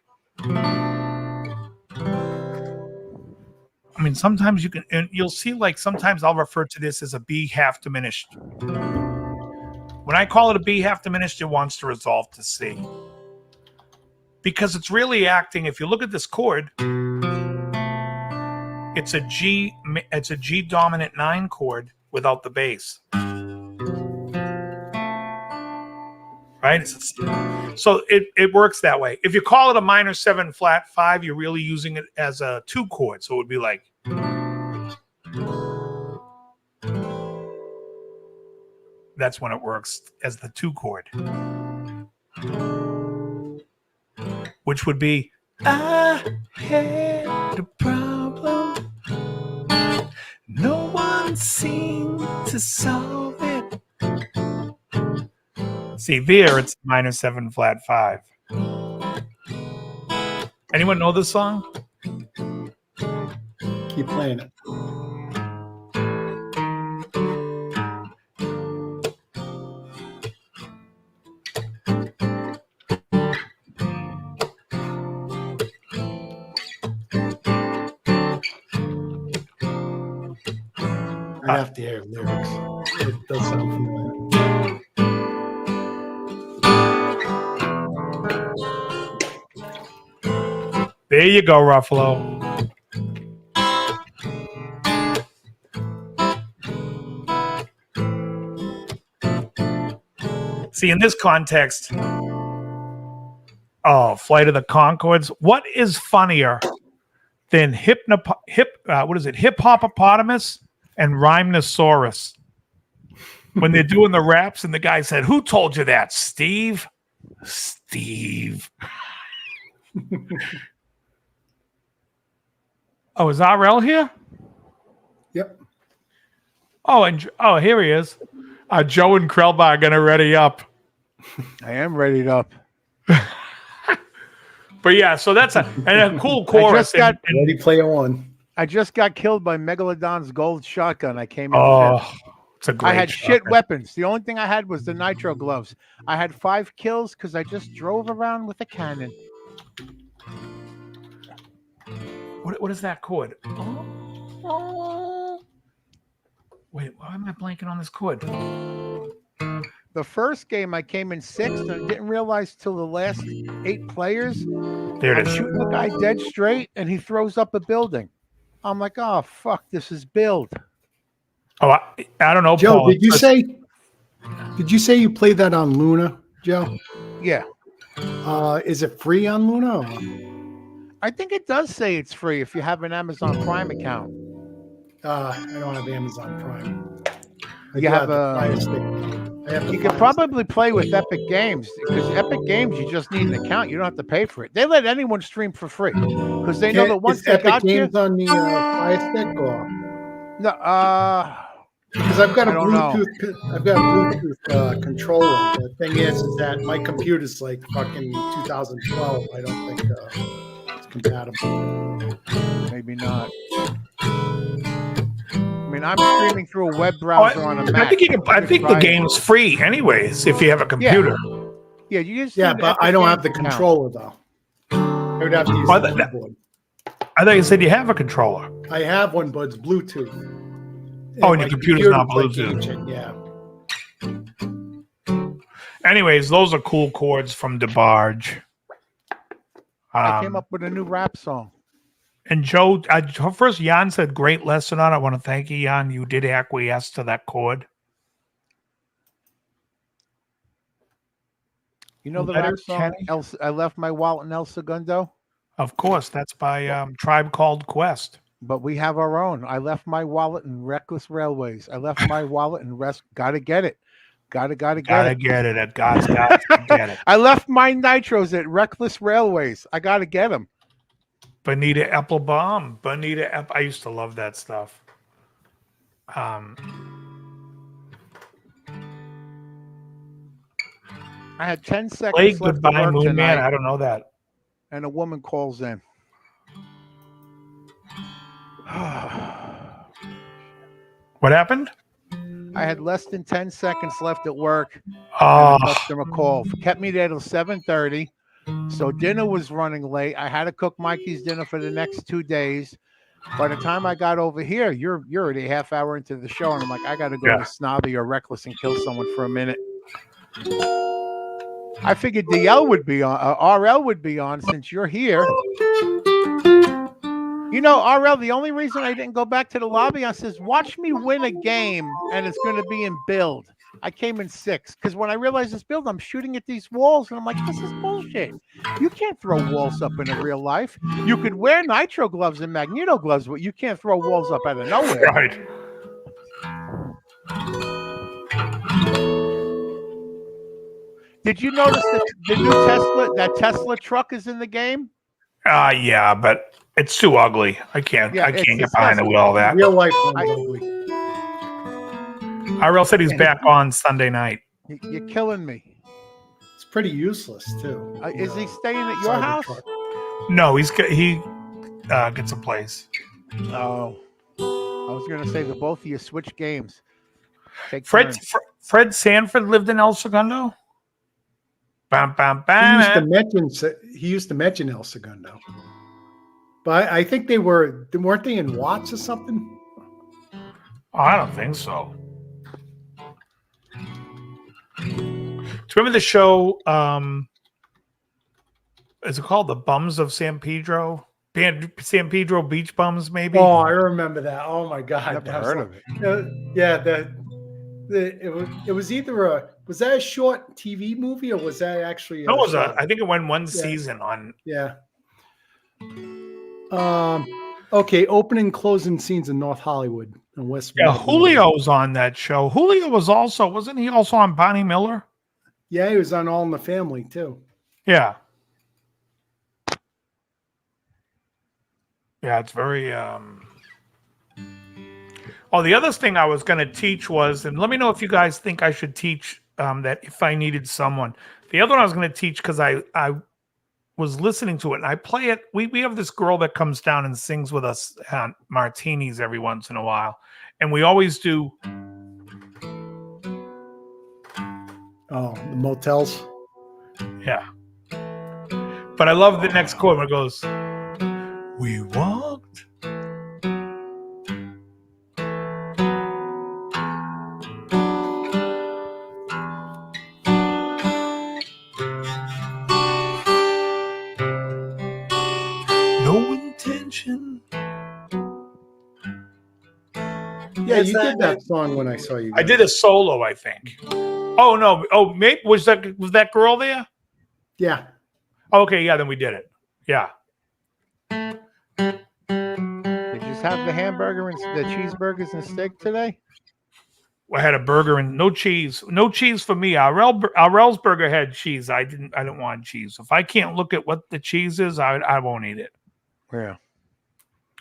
I mean, sometimes you can, and you'll see like sometimes I'll refer to this as a B half diminished. When I call it a B half diminished, it wants to resolve to C. Because it's really acting, if you look at this chord, it's a G dominant 9 chord without the bass. Right? So it works that way. If you call it a minor 7 flat 5, you're really using it as a 2 chord. So it would be like, that's when it works as the 2 chord. Which would be, I had a problem. No one seemed to solve it. See, there it's minor 7 flat 5. Anyone know this song? Keep playing it. I have to hear lyrics. It does sound familiar. There you go, Ruffalo. See, in this context, Flight of the Conchords. What is funnier than hip-hopopotamus and Rhymnosaurus? When they're doing the raps and the guy said, "Who told you that, Steve?" Steve. Oh, is RL here? Yep. Oh, here he is. Joe and Krelba are gonna ready up. I am readied up. But yeah, so that's a cool chorus. Ready Player One. I just got killed by Megalodon's gold shotgun. I came in. It's a great I had shotgun. shit weapons. The only thing I had was the nitro gloves. I had 5 kills because I just drove around with a cannon. What is that chord? Wait, why am I blanking on this chord? The first game I came in 6th and I didn't realize till the last 8 players. There it I'm is. shooting the guy dead straight and he throws up a building. I'm like, oh fuck, this is build. Oh, I don't know, Joe, Paul. did you say you played that on Luna, Joe? Yeah. Is it free on Luna? I think it does say it's free if you have an Amazon Prime account. I don't have Amazon Prime. I You do have the a- Fire Stick. I have the You can Fire probably play with Epic Games because Epic Games, you just need an account. You don't have to pay for it. They let anyone stream for free because they know Stick. that once Is they Epic got you, Games on the Fire Stick or? no, Because I've got a I don't know. Bluetooth controller. The thing is that my computer's like fucking 2012. I don't think it's compatible. maybe not. I mean, I'm streaming through a web browser on a Mac. I think you can. I think the try it. game's free, anyways, if you have a computer. Yeah, you just Yeah, need but Epic I don't Games have the account. controller though. I would have to use Well, the that- keyboard. I thought you said you have a controller. I have one, but it's Bluetooth. Oh, and your my computer's not computer's, Bluetooth. Yeah. Anyways, those are cool chords from DeBarge. I came up with a new rap song. And Joe, first, Jan said, great lesson on it. I want to thank you, Jan. You did acquiesce to that chord. You know the Letter rap song? Kenny? I left my wallet in El Segundo, Of course, that's by Tribe Called Quest. but we have our own. I left my wallet in Reckless Railways. I left my wallet in Gotta get it. Gotta get Gotta it. get it at God's got to get it. I left my nitros at Reckless Railways. I gotta get them. Bonita Applebaum. I used to love that stuff. I had 10 seconds Play left to Goodbye work Moon tonight, Man. I don't know that. and a woman calls in. What happened? I had less than 10 seconds left at work. Oh, And I left them a call. Kept me there till 7:30. So dinner was running late. I had to cook Mikey's dinner for the next 2 days. By the time I got over here, you're already a half hour into the show, and I'm like, I got to go Yeah. to Snobby or Reckless and kill someone for a minute. I figured DL would be on, RL would be on since you're here. You know, RL, the only reason I didn't go back to the lobby, I says, watch me win a game, and it's going to be in build. I came in 6th because when I realized this build, I'm shooting at these walls, and I'm like, this is bullshit. You can't throw walls up in a real life. You could wear nitro gloves and magneto gloves, but you can't throw walls up out of nowhere. right. Did you notice that the new that Tesla truck is in the game? Yeah, but it's too ugly. I can't Yeah, get it's behind the wheel of that. Real life one's I- ugly. RL said he's back on Sunday night. You're killing me. It's pretty useless too. Is he staying at your house? Cybertruck. No, he gets a place. Oh, I was going to say that both of you switch games. Take Fred turns. Fred Sanford lived in El Segundo. Bam, bam, He bam. used to mention El Segundo, but I think weren't they in Watts or something? Oh, I don't think so. Do you remember the show? Is it called The Bums of San Pedro? San Pedro Beach Bums, maybe? Oh, I remember that. Oh my God, Never that was heard like- of it. Yeah, it was either was that a short TV movie or was that actually? No, it was show? I think it went one season on. Yeah. Okay, opening closing scenes in North Hollywood and West. Yeah, Hollywood. Julio's on that show. Julio wasn't he also on Bonnie Miller? Yeah, he was on All in the Family too. Yeah. Yeah, it's very Oh, the other thing I was going to teach was, and let me know if you guys think I should teach that if I needed someone. The other one I was going to teach because I was listening to it and I play it. We have this girl that comes down and sings with us at martinis every once in a while, and we always do. Oh, the motels. Yeah. But I love the next chord where it goes, we walked. No intention. Yeah, you did that song when I saw you. I did a solo, I think. Oh no! Oh, maybe was that girl there? Yeah. Okay, yeah, then we did it. Yeah. Did you just have the hamburger and the cheeseburgers and steak today? I had a burger and no cheese. No cheese for me. Arel's burger had cheese. I didn't want cheese. If I can't look at what the cheese is, I won't eat it. Yeah.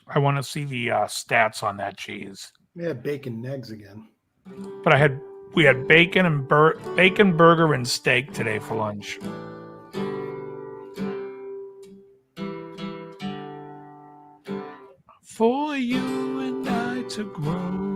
I want to see the stats on that cheese. Yeah, bacon and eggs again. But we had bacon and bacon burger and steak today for lunch. For you and I to grow.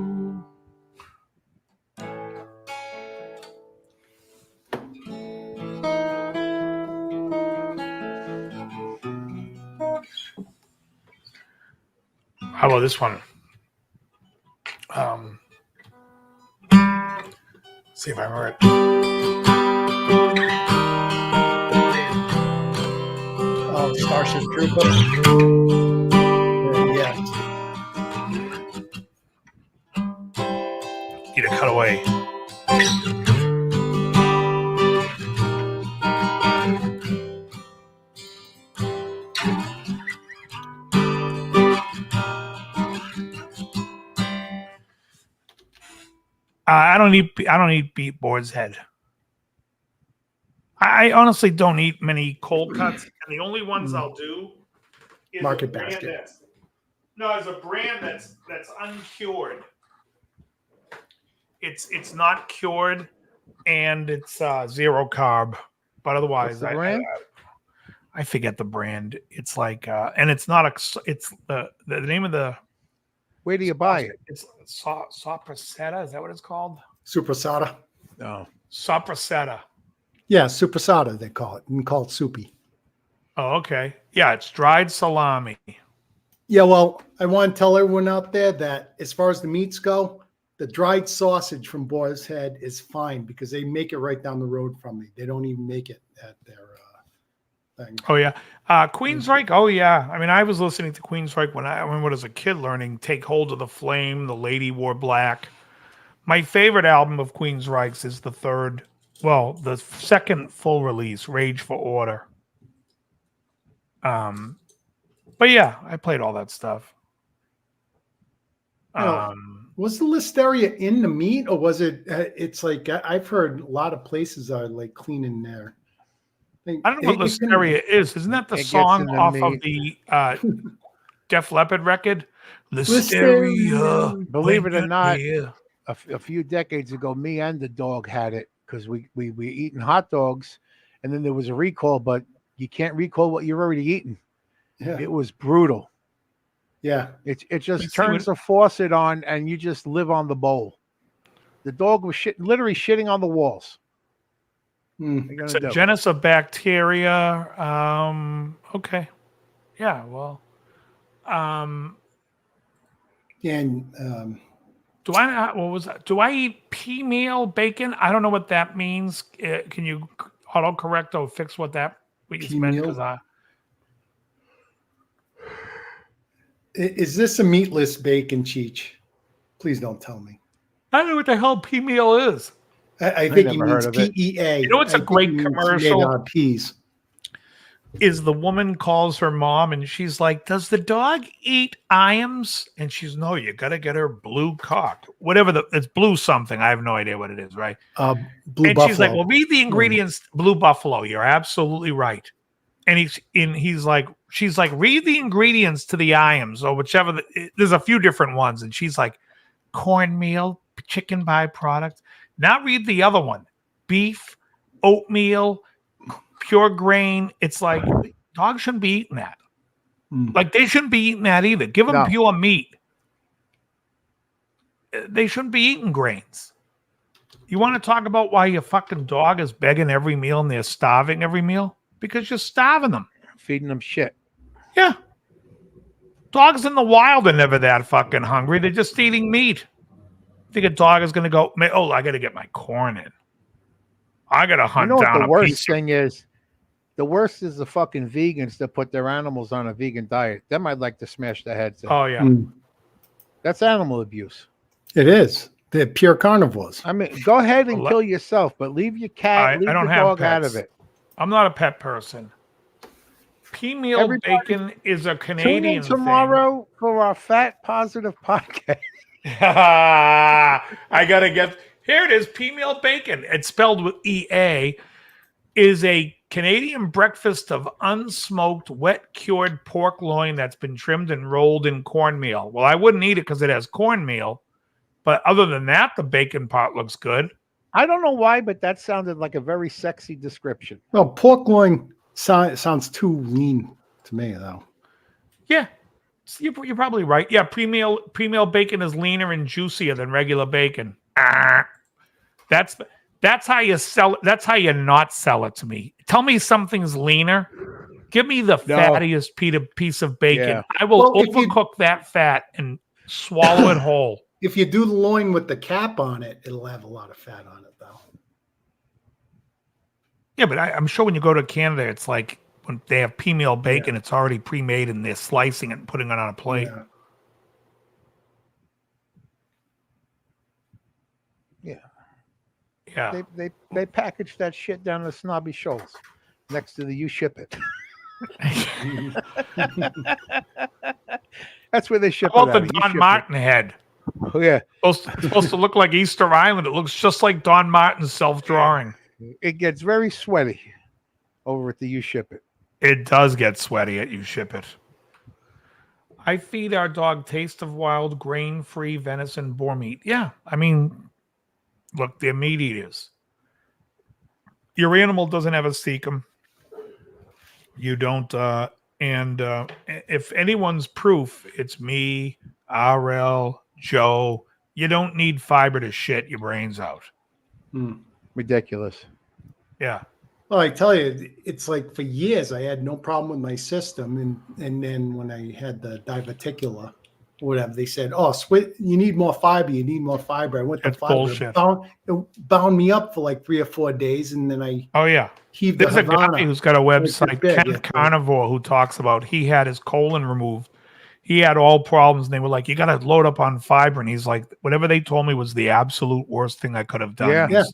How about this one? See if I remember it. Oh, Starship Trooper. Yes. Need a cutaway. I don't eat beet boar's head. I honestly don't eat many cold cuts, and the only ones I'll do is Market a brand Basket. it's a brand that's uncured. It's not cured, and it's zero carb. But otherwise, What's the brand? I forget the brand. It's like, and it's not it's the name of the. Where do you buy it? It's Soprasetta. Is that what it's called? Supersada. No. Soprasetta. Yeah, Supersada, they call it. You can call it soupy. Oh, okay. Yeah, it's dried salami. Yeah, well, I want to tell everyone out there that as far as the meats go, the dried sausage from Boar's Head is fine because they make it right down the road from me. They don't even make it at their thing. Oh yeah, Queensryche. Oh yeah. I mean, I was listening to Queensryche when I was a kid, learning "Take Hold of the Flame," "The Lady Wore Black." My favorite album of Queensryche's is the second full release, "Rage for Order." But yeah, I played all that stuff. Was the Listeria in the meat, or was it? It's like I've heard a lot of places are like cleaning there. I don't know what Listeria is. Isn't that the song off of the Def Leppard record? Listeria. Believe it or not, a few decades ago, me and the dog had it because we eating hot dogs, and then there was a recall, but you can't recall what you're already eating. Yeah. It was brutal. Yeah. It just turns the faucet on, and you just live on the bowl. The dog was literally shitting on the walls. It's a genus of bacteria. Okay. Yeah, well. And do I what was that? Do I eat pea meal bacon? I don't know what that means. Can you autocorrect or fix what you meant? Because is this a meatless bacon, Cheech? Please don't tell me. I don't know what the hell pea meal is. I think he never means heard of it. PEA. You know what's a great commercial? Peas. Is the woman calls her mom and she's like, "Does the dog eat Iams?" And she's, "No, you got to get her blue cock." Whatever it's blue something. I have no idea what it is, right? Blue and buffalo. She's like, "Well, read the ingredients." Blue buffalo. You're absolutely right. And she's like, "Read the ingredients to the Iams or whichever." There's a few different ones, and she's like, cornmeal, chicken byproduct. Now read the other one: beef, oatmeal, pure grain. It's like dogs shouldn't be eating that. Like they shouldn't be eating that either. Give them pure meat. They shouldn't be eating grains. You want to talk about why your fucking dog is begging every meal and they're starving every meal? Because you're starving them. Feeding them shit. Yeah. Dogs in the wild are never that fucking hungry. They're just eating meat. I think a dog is going to go, "Oh, I got to get my corn in. I got to hunt down what the a worst piece." thing is? The worst is the fucking vegans that put their animals on a vegan diet. Them I'd like to smash their heads in. Oh, yeah. That's animal abuse. It is. They're pure carnivores. I mean, go ahead and kill yourself, but leave your cat, leave I don't the have dog out pets. of it. I'm not a pet person. Pea meal Everybody bacon is a Tune Canadian in tomorrow for our Fat Positive podcast. thing. I gotta get here. It is. Pea meal bacon. It's spelled with EA. Is a Canadian breakfast of unsmoked, wet cured pork loin that's been trimmed and rolled in cornmeal. Well, I wouldn't eat it because it has cornmeal, but other than that, the bacon part looks good. I don't know why, but that sounded like a very sexy description. Well, pork loin sounds too lean to me, though. Yeah, you're probably right. Yeah, pre-meal bacon is leaner and juicier than regular bacon. That's how you sell it. That's how you not sell it to me. Tell me something's leaner. Give me the fattiest piece of bacon. Yeah. I will Well, if you- overcook that fat and swallow it whole. If you do the loin with the cap on it, it'll have a lot of fat on it, though. Yeah, but I'm sure when you go to Canada, it's like when they have pea meal bacon, it's already pre-made and they're slicing it and putting it on a plate. Yeah. Yeah. They package that shit down to Snobby Shoals next to the You Ship It. That's where they ship How it. about out the of, You Don Ship Martin head? It. Oh, yeah. Supposed to look like Easter Island. It looks just like Don Martin's self-drawing. It gets very sweaty over at the You Ship It. It does get sweaty at You Ship It. I feed our dog Taste of Wild grain-free venison boar meat. Yeah, I mean, look, they're meat eaters. Your animal doesn't have a cecum. You don't, if anyone's proof, it's me, RL, Joe. You don't need fiber to shit your brains out. Ridiculous. Yeah. Well, I tell you, it's like for years I had no problem with my system, and then when I had the diverticula, or whatever, they said, "Oh, you need more fiber. You need more fiber." I went to That's fiber. bullshit. It bound me up for like 3 or 4 days, and then I Oh yeah. heaved There's the a guy Havana. who's got a website, big, Ken yeah. Carnivore, who talks about he had his colon removed. He had all problems, and they were like, "You got to load up on fiber." And he's like, "Whatever they told me was the absolute worst thing I could have done." Yeah. Yeah.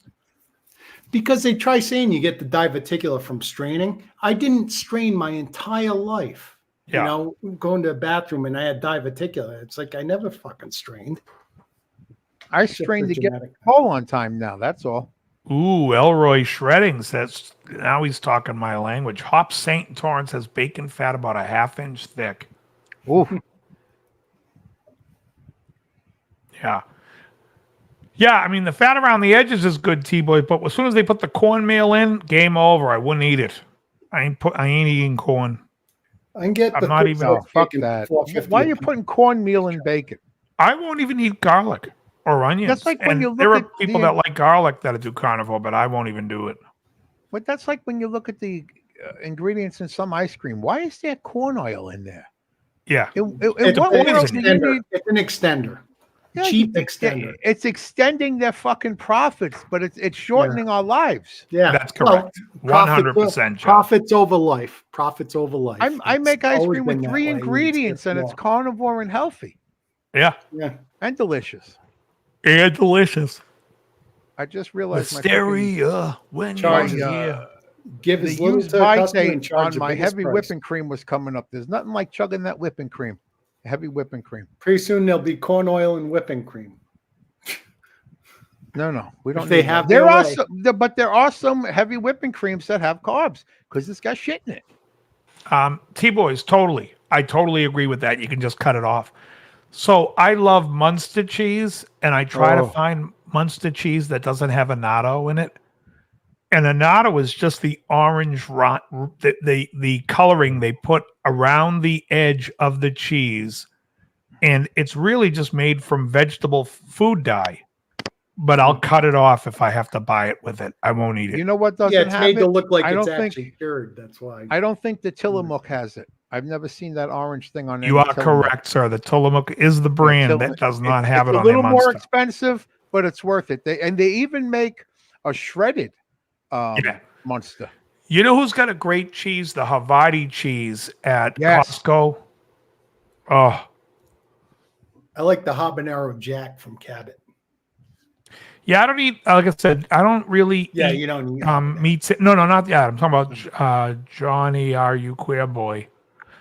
Because they try saying you get the diverticula from straining. I didn't strain my entire life. Yeah. You know, going to the bathroom and I had diverticula. It's like I never fucking strained. I Except strained for to get genetic. hole on time now. That's all. Ooh, Elroy Shredding says, now he's talking my language. Hop St. Torrance has bacon fat about a ½ inch thick. Ooh. Yeah. Yeah, I mean, the fat around the edges is good, T-Boy, but as soon as they put the cornmeal in, game over. I wouldn't eat it. I ain't eating corn. I can get I'm the not quick even- serve Fuck bacon that. for $4.50 Why are you a pound. putting cornmeal in bacon? I won't even eat garlic or onions. That's like when And you look there are at people the- that like garlic that do carnivore, but I won't even do it. But that's like when you look at the ingredients in some ice cream. Why is there corn oil in there? Yeah. It's, What an world do you extender. need? It's an extender. Yeah, Cheap yeah, extender. It's extending their fucking profits, but it's shortening our lives. Yeah, That's Well, correct. profit- 100%, Joe. Profits over life. Profits over life. I It's make ice always cream with been that 3 way. ingredients, and it's more. carnivore and healthy Yeah. Yeah. and delicious. And delicious. I just realized my fucking- Wisteria when Charge, you're my, here. Give the as little use to a by customer and date charge on the my biggest heavy price. whipping cream was coming up. There's nothing like chugging that whipping cream, heavy whipping cream. Pretty soon there'll be corn oil and whipping cream. No, we don't. they need that. have there their are way. but there are some heavy whipping creams that have carbs because it's got shit in it. T-Boys, totally. I totally agree with that. You can just cut it off. So I love Munster cheese, and I try to find Munster cheese that doesn't have annatto in it. And annatto is just the orange, the coloring they put around the edge of the cheese. And it's really just made from vegetable food dye. But I'll cut it off if I have to buy it with it. I won't eat it. You know what doesn't Yeah, it's have made it? to look like I it's don't think- actually cured. That's why. I don't think the Tillamook has it. I've never seen that orange thing on. You any are Tillamook. correct, sir. The Tillamook is the brand Tillamook- that does not have it's it on a little their more Munster. expensive, but it's worth it. They even make a shredded Yeah. Munster. You know who's got a great cheese? The Havarti cheese at Yes. Costco. Oh, I like the habanero Jack from Cabot. Yeah, I don't eat. Like I said, I don't really Yeah, eat you don't need meats. No, not yeah. I'm talking about Johnny. Are you queer boy?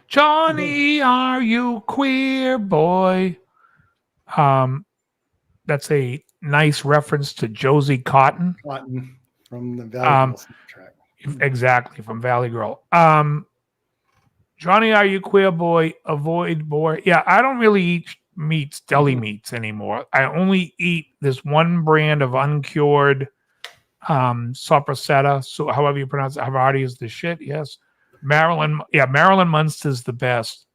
Johnny, are you queer boy? That's a nice reference to Josie Cotton. cotton from the Valley Girl soundtrack. Exactly, from Valley Girl. Johnny, are you queer boy? Avoid boy. Yeah, I don't really eat meats, deli meats anymore. I only eat this one brand of uncured sopressata. So however you pronounce it, Havarti is the shit. Yes. Marilyn Munster's the best.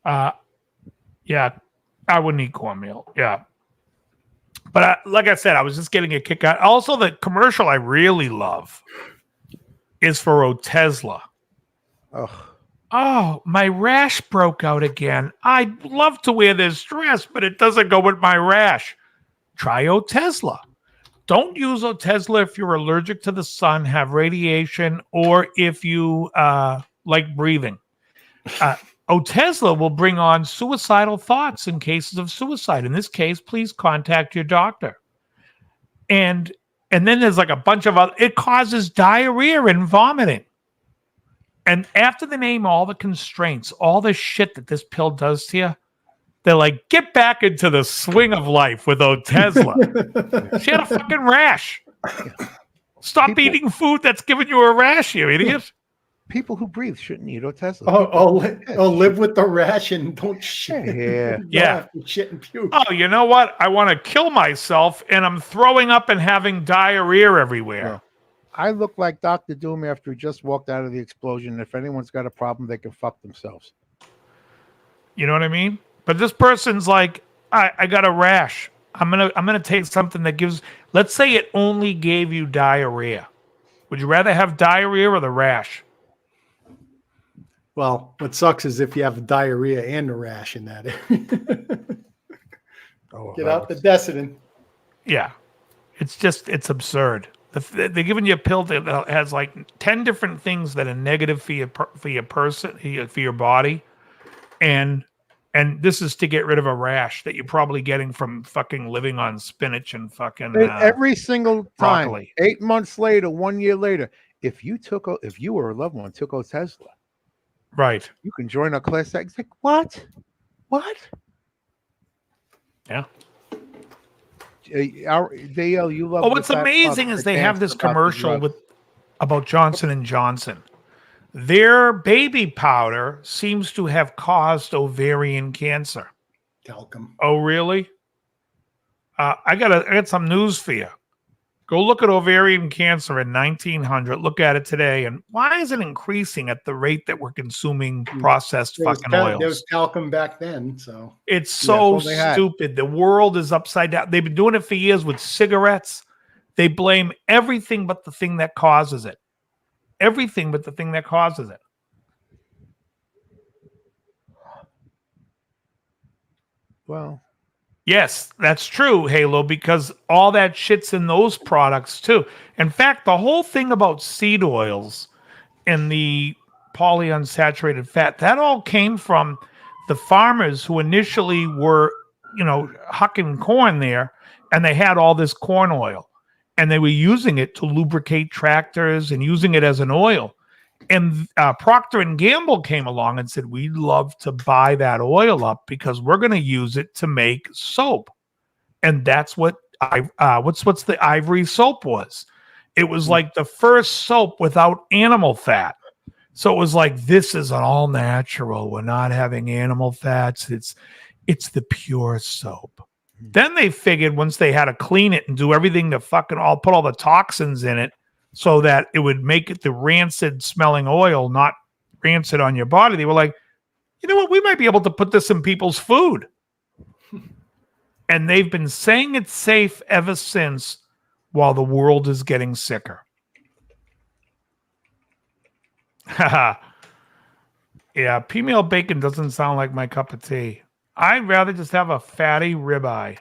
Yeah, I wouldn't eat cornmeal. Yeah. But like I said, I was just getting a kick out. Also, the commercial I really love is for Otezla. Oh, my rash broke out again. I'd love to wear this dress, but it doesn't go with my rash. Try Otezla. Don't use Otezla if you're allergic to the sun, have radiation, or if you like breathing. Otezla will bring on suicidal thoughts in cases of suicide. In this case, please contact your doctor. And then there's like a bunch of other. It causes diarrhea and vomiting. And after they name all the constraints, all the shit that this pill does to you, they're like, get back into the swing of life with Otezla. She had a fucking rash. Stop eating food that's giving you a rash, you idiot. People who breathe shouldn't eat Otezla. Live with the rash and don't shit. Yeah. Shit and puke. Oh, you know what? I want to kill myself, and I'm throwing up and having diarrhea everywhere. Yeah. I look like Dr. Doom after he just walked out of the explosion. If anyone's got a problem, they can fuck themselves. You know what I mean? But this person's like, I got a rash. I'm gonna take something that gives. Let's say it only gave you diarrhea. Would you rather have diarrhea or the rash? Well, what sucks is if you have diarrhea and a rash in that area. Get out the Decidin. Yeah, it's absurd. They're giving you a pill that has like 10 different things that are negative for your person, for your body, and this is to get rid of a rash that you're probably getting from fucking living on spinach and fucking every single time. broccoli. 8 months later, 1 year later, if you or a loved one took Otezla, right? You can join our class. It's like what? Yeah. You love. Oh, what's amazing is they have this commercial about Johnson & Johnson. Their baby powder seems to have caused ovarian cancer. Talcum. Oh, really? I got some news for you. Go look at ovarian cancer in 1900. Look at it today, and why is it increasing at the rate that we're consuming processed fucking oils? There was talcum back then, so it's so stupid. The world is upside down. They've been doing it for years with cigarettes. They blame everything but the thing that causes it. Everything but the thing that causes it. Well, yes, that's true, Halo, because all that shit's in those products too. In fact, the whole thing about seed oils and the polyunsaturated fat, that all came from the farmers who initially were, hucking corn there, and they had all this corn oil, and they were using it to lubricate tractors and using it as an oil. And Procter and Gamble came along and said, we'd love to buy that oil up because we're going to use it to make soap. And that's what what's the Ivory soap was. It was like the first soap without animal fat. So it was like, this is an all natural. We're not having animal fats. It's the pure soap. Then they figured once they had to clean it and do everything to fucking put all the toxins in it, so that it would make it the rancid smelling oil, not rancid on your body. They were like, you know what? We might be able to put this in people's food. And they've been saying it's safe ever since, while the world is getting sicker. Yeah, female bacon doesn't sound like my cup of tea. I'd rather just have a fatty ribeye.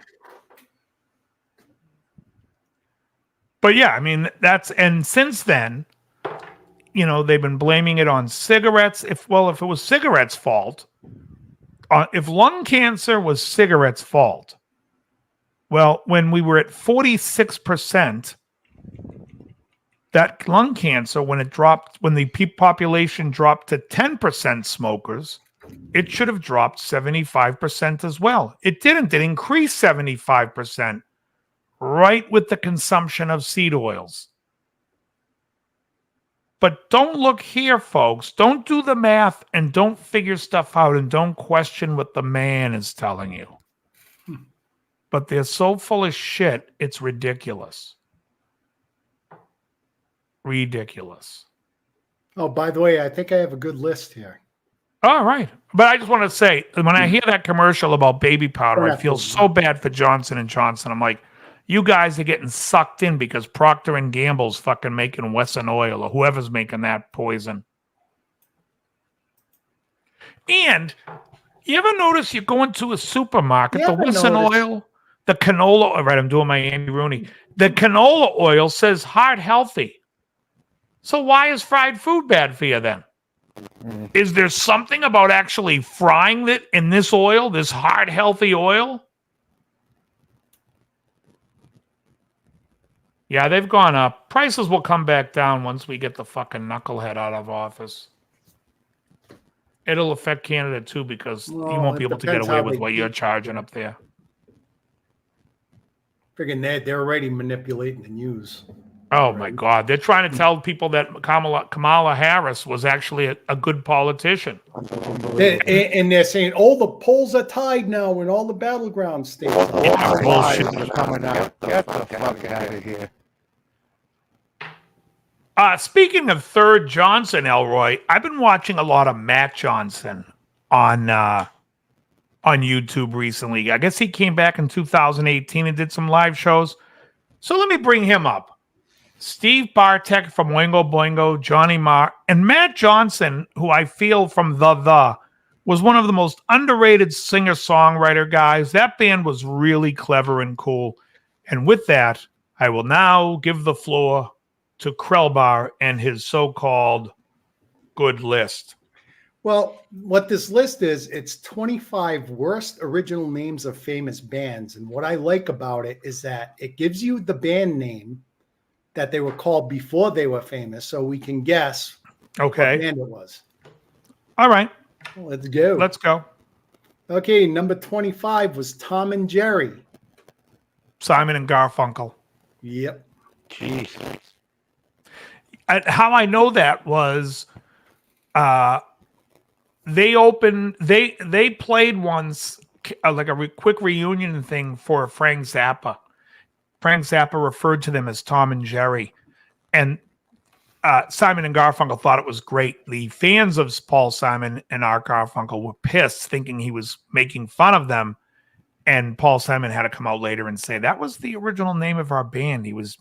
But yeah, I mean, and since then, they've been blaming it on cigarettes. If it was cigarettes' fault, if lung cancer was cigarettes' fault, Well, when we were at 46%, that lung cancer, when the population dropped to 10% smokers, it should have dropped 75% as well. It didn't. It increased 75%, right with the consumption of seed oils. But don't look here, folks. Don't do the math and don't figure stuff out and don't question what the man is telling you. But they're so full of shit, it's ridiculous. Ridiculous. Oh, by the way, I think I have a good list here. All right. But I just want to say, when I hear that commercial about baby powder, I feel so bad for Johnson & Johnson. I'm like, you guys are getting sucked in because Procter & Gamble's fucking making Wesson oil or whoever's making that poison. And you ever notice you go into a supermarket, Yeah, the Wesson oil, the canola, all right, I'm doing my Andy Rooney. The canola oil says heart healthy. So why is fried food bad for you then? Is there something about actually frying it in this oil, this heart healthy oil? Yeah, they've gone up. Prices will come back down once we get the fucking knucklehead out of office. It'll affect Canada too because he won't be able to get away with what you're charging up there. Friggin' they're already manipulating the news. Oh my God! They're trying to tell people that Kamala Harris was actually a good politician. And they're saying, "Oh, the polls are tied now in all the battleground states." Yeah, bullshit. Coming out. Get the fuck out of here. Speaking of Third Johnson, Elroy, I've been watching a lot of Matt Johnson on YouTube recently. I guess he came back in 2018 and did some live shows. So let me bring him up. Steve Bartek from Oingo Boingo, Johnny Marr, and Matt Johnson, who I feel from The was one of the most underrated singer-songwriter guys. That band was really clever and cool. And with that, I will now give the floor to Krelbar and his so-called good list. Well, what this list is, it's 25 worst original names of famous bands. And what I like about it is that it gives you the band name that they were called before they were famous, so we can guess what band it was. All right. Let's go. Let's go. Okay, number 25 was Tom and Jerry. Simon and Garfunkel. Yep. Jeez. How I know that was they played once like a quick reunion thing for Frank Zappa. Frank Zappa referred to them as Tom and Jerry, and Simon and Garfunkel thought it was great. The fans of Paul Simon and Art Garfunkel were pissed, thinking he was making fun of them, and Paul Simon had to come out later and say that was the original name of our band. He was.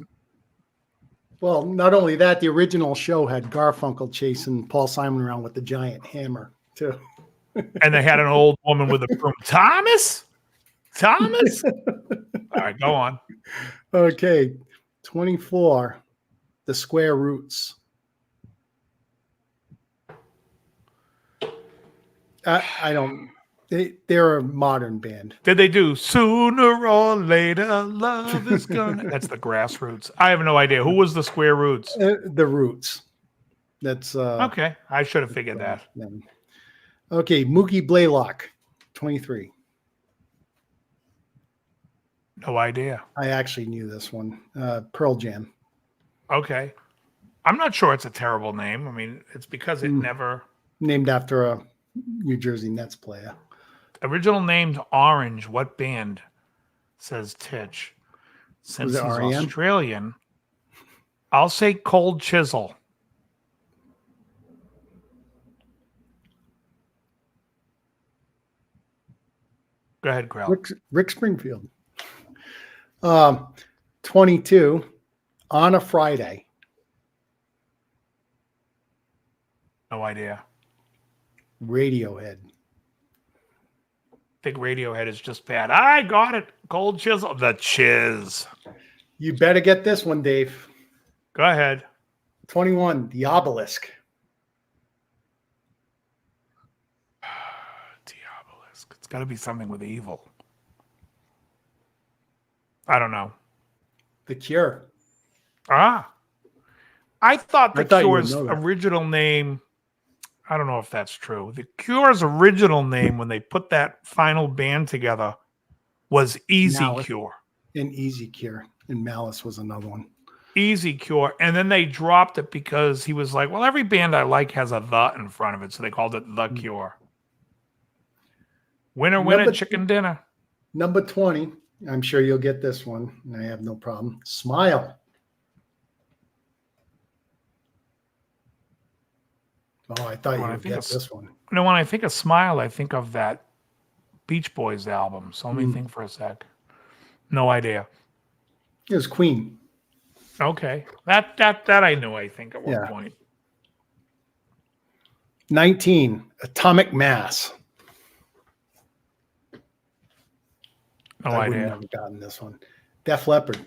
Well, not only that, the original show had Garfunkel chasing Paul Simon around with the giant hammer, too. And they had an old woman with a broom. Thomas? All right, go on. Okay, 24, The Square Roots. I don't. They're a modern band. Did they do Sooner or Later Love is Gonna? That's the Grassroots. I have no idea. Who was the Square Roots? The Roots. That's okay. I should have figured that. Okay, Mookie Blaylock, 23. No idea. I actually knew this one. Pearl Jam. Okay. I'm not sure it's a terrible name. I mean, it's because it never... Named after a New Jersey Nets player. Original named Orange. What band? Says Titch. Since he's R.E.M.? Australian, I'll say Cold Chisel. Go ahead, Grell. Rick Springfield. 22, On a Friday. No idea. Radiohead. I think Radiohead is just bad. I got it. Cold Chisel. The Chiz. You better get this one, Dave. Go ahead. 21, The Obelisk. The Obelisk. It's got to be something with evil. I don't know. The Cure. Ah, I thought I the thought you would Cure's know that. original name. I don't know if that's true. The Cure's original name when they put that final band together was Easy Malice. Cure. And Easy Cure. And Malice was another one. Easy Cure. And then they dropped it because he was like, well, every band I like has a the in front of it. So they called it The Cure. Winner, winner, Number- chicken dinner. Number 20. I'm sure you'll get this one. And I have no problem. Smile. Oh, I thought you Well, I would think get it's- this one. You know, when I think of Smile, I think of that Beach Boys album. So let me think for a sec. No idea. It was Queen. Okay. That I knew, I think, at one Yeah. point. 19. Atomic Mass. No I wouldn't idea. have gotten this one. Def Leppard.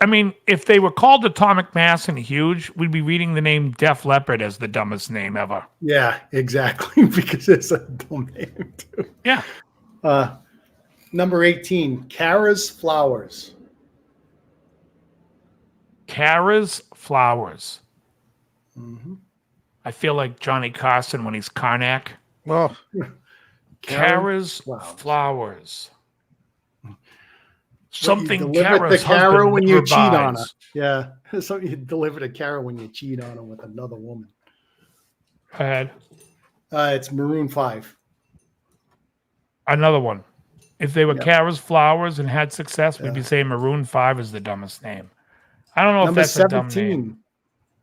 I mean, if they were called Atomic Mass and Huge, we'd be reading the name Def Leppard as the dumbest name ever. Yeah, exactly. Because it's a dumb name too. Yeah. Number 18. Kara's Flowers. Kara's Flowers. Mhm. I feel like Johnny Carson when he's Karnak. Oh, Kara's Flowers. Flowers. You Something deliver Kara's to Kara husband when never you cheat on her. buys. Yeah, something you deliver to Kara when you cheat on her with another woman. Go ahead. It's Maroon 5. Another one. If they were Yeah. Kara's Flowers and had success, we'd Yeah. be saying Maroon 5 is the dumbest name. I don't know Number if that's a dumb name. 17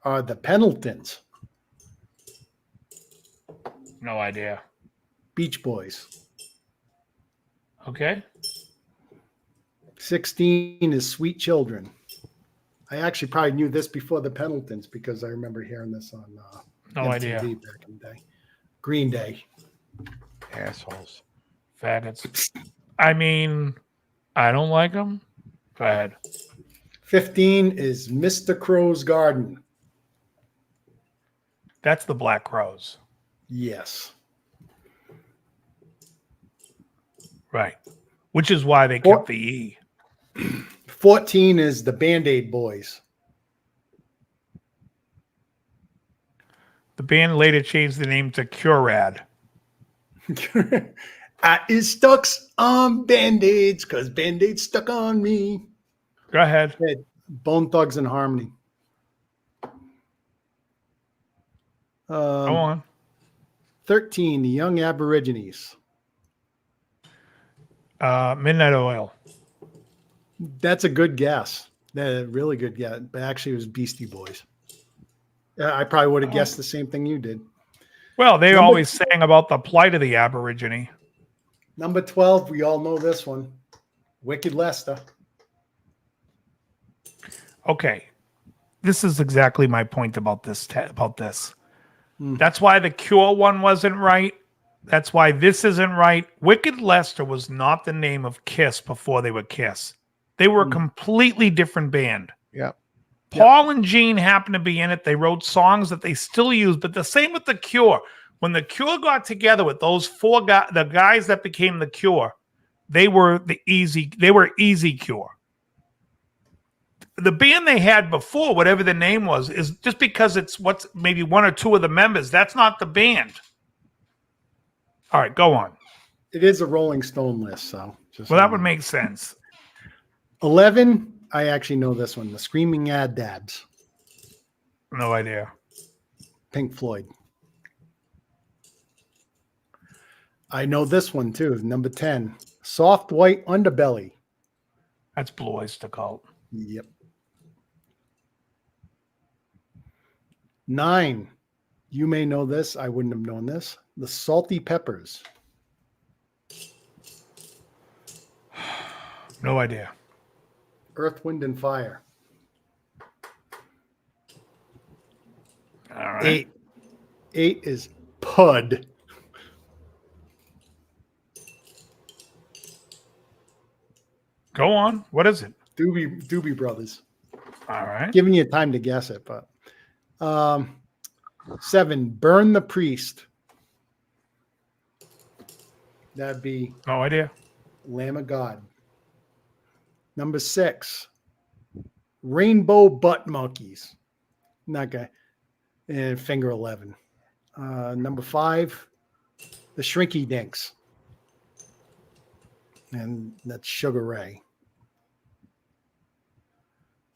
are the Pendletons. No idea. Beach Boys. Okay. 16 is Sweet Children. I actually probably knew this before the Pendletons because I remember hearing this on No MTV idea. back in the day. Green Day. assholes. Faggots. I mean, I don't like them. Go ahead. 15 is Mr. Crow's Garden. That's the Black Crows. Yes. Right. Which is why they Or- kept the E. 14 is the Band-Aid Boys. The band later changed the name to Curad. I is stuck on Band-Aids because Band-Aids stuck on me. Go ahead. Bone Thugs and Harmony. Go on. 13, the Young Aborigines. Midnight Oil. That's a good guess. That's a really good guess. But actually, it was Beastie Boys. I probably would have guessed the same thing you did. Well, they Number- always sang about the plight of the Aborigine. Number 12, we all know this one. Wicked Lester. Okay. This is exactly my point about this. Hmm. That's why the Cure one wasn't right. That's why this isn't right. Wicked Lester was not the name of Kiss before they were Kiss. They were a completely different band. Yeah. Paul and Gene happened to be in it. They wrote songs that they still use, but the same with the Cure. When the Cure got together with those four guys, the guys that became the Cure, they were Easy Cure. The band they had before, whatever the name was, is just because it's what's maybe one or two of the members. That's not the band. All right, go on. It is a Rolling Stone list, so. Just Well, that would make sense. 11, I actually know this one. The Screaming Ad Dads. No idea. Pink Floyd. I know this one too. Number 10, Soft White Underbelly. That's Blue Oyster Cult. Yep. 9, you may know this. I wouldn't have known this. The Salty Peppers. No idea. Earth, Wind, and Fire. All right. 8 is Pud. Go on. What is it? Doobie Brothers. All right. Giving you time to guess it, but 7, Burn the Priest. That'd be No idea. Lamb of God. Number 6, Rainbow Butt Monkeys. Not guy. And Finger 11. Number 5, the Shrinky Dinks. And that's Sugar Ray.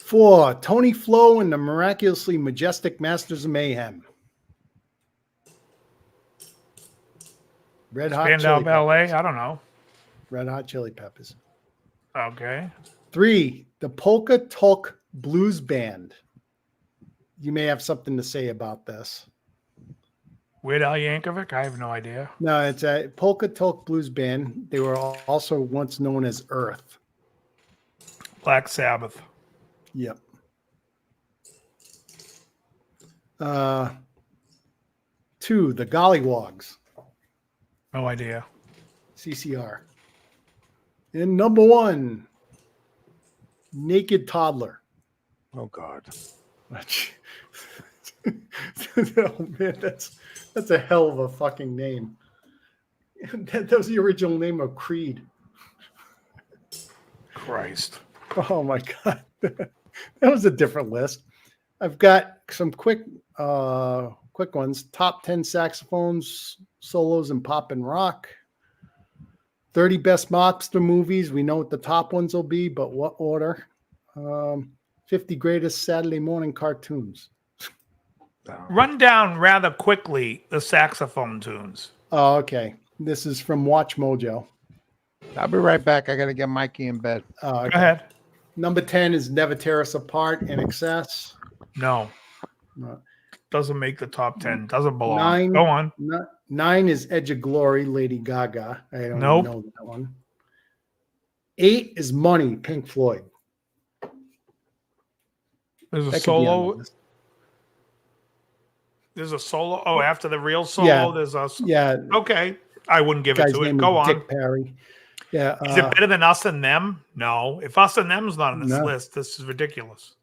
4, Tony Flo and the Miraculously Majestic Masters of Mayhem. Red Hot Spandau Chili Ballet. Peppers. I don't know. Red Hot Chili Peppers. Okay. 3, the Polka Tulk Blues Band. You may have something to say about this. Weird Al Yankovic? I have no idea. No, it's a Polka Tulk Blues Band. They were also once known as Earth. Black Sabbath. Yep. 2, the Gollywogs. No idea. CCR. And number 1, Naked Toddler. Oh God. Oh man, that's a hell of a fucking name. That was the original name of Creed. Christ. Oh my god, that was a different list. I've got some quick ones. Top 10 saxophones solos in pop and rock. 30 best mobster movies. We know what the top ones will be, but what order? 50 greatest Saturday morning cartoons. Run down rather quickly the saxophone tunes. Oh, okay. This is from Watch Mojo. I'll be right back. I got to get Mikey in bed. Okay. Go ahead. Number 10 is Never Tear Us Apart in Excess. No. No. Doesn't make the top 10. Doesn't belong. 9, Go on. 9 is Edge of Glory, Lady Gaga. I don't Nope. know that one. 8 is Money, Pink Floyd. There's a That could be on the solo. list. There's a solo. Oh, after the real solo, Yeah. there's a. Yeah. Okay. I wouldn't give it Guy's to it. name Go is on. Dick Parry. Yeah. Is it better than Us and Them? No. If Us and Them's not on this No. list, this is ridiculous.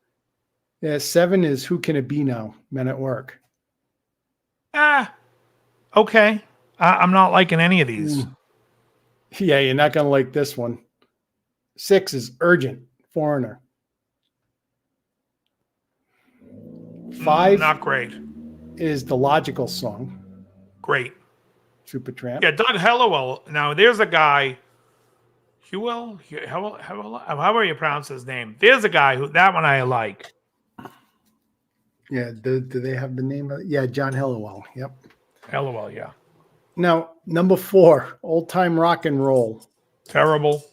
Yeah. 7 is Who Can It Be Now? Men at Work. Okay. I'm not liking any of these. Yeah, you're not going to like this one. 6 is Urgent, Foreigner. 5 Not great. is The Logical Song, Great. Supertramp. Yeah, Doug Hellowell. Now, there's a guy, Hewell, however you pronounce his name. There's a guy who, that one I like. Yeah, do they have the name of it? Yeah, John Helliwell. Yep. Hellowell, yeah. Now, number 4, Old Time Rock and Roll. Terrible.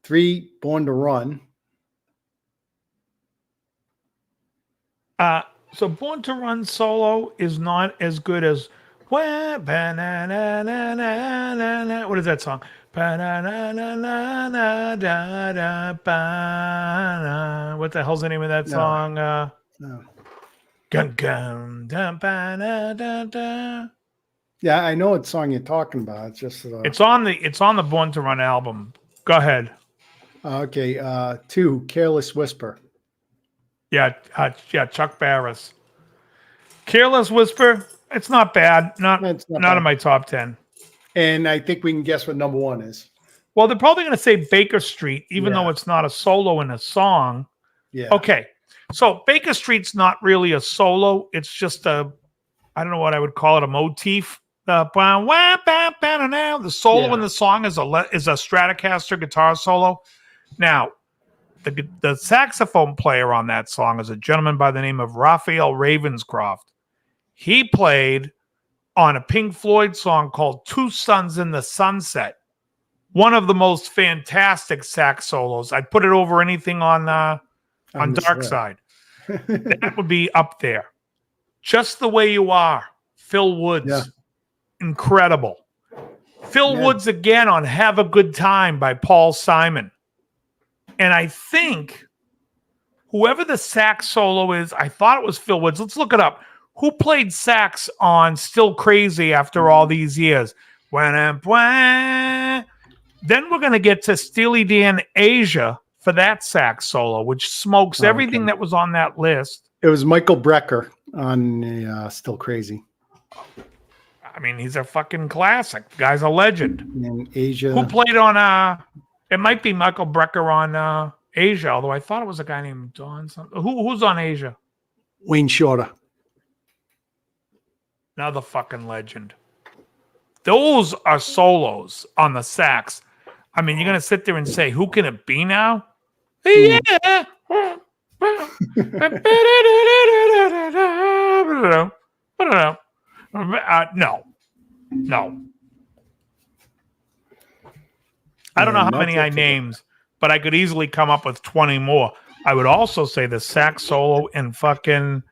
3, Born to Run. So Born to Run solo is not as good as what is that song? What the hell's the name of that song? No. Yeah, I know what song you're talking about. It's just It's on the Born to Run album. Go ahead. okay. 2, Careless Whisper. Yeah, Chuck Barris. Careless Whisper. It's not bad. Not It's not in bad. my top 10. And I think we can guess what number 1 is. Well, they're probably going to say Baker Street, even though Yeah. it's not a solo in a song. Yeah. Okay. So Baker Street's not really a solo. It's just I don't know what I would call it, a motif. The solo Yeah. in the song is a Stratocaster guitar solo. Now, the saxophone player on that song is a gentleman by the name of Raphael Ravenscroft. He played on a Pink Floyd song called Two Suns in the Sunset. One of the most fantastic sax solos. I'd put it over anything on this Dark list. Side. That would be up there. Just the Way You Are, Phil Woods. Yeah. Incredible. Phil Yeah. Woods again on Have a Good Time by Paul Simon. And I think whoever the sax solo is, I thought it was Phil Woods. Let's look it up. Who played sax on Still Crazy after all these years? Then we're going to get to Steely Dan Asia for that sax solo, which smokes everything that was on that list. It was Michael Brecker on Still Crazy. I mean, he's a fucking classic. The guy's a legend. And Asia. Who played on? It might be Michael Brecker on Asia, although I thought it was a guy named Don something. Who's on Asia? Wayne Shorter. Another fucking legend. Those are solos on the sax. I mean, you're gonna sit there and say, "Who can it be now?" Yeah. No. I don't know how many I named, but I could easily come up with 20 more. I would also say the sax solo in fucking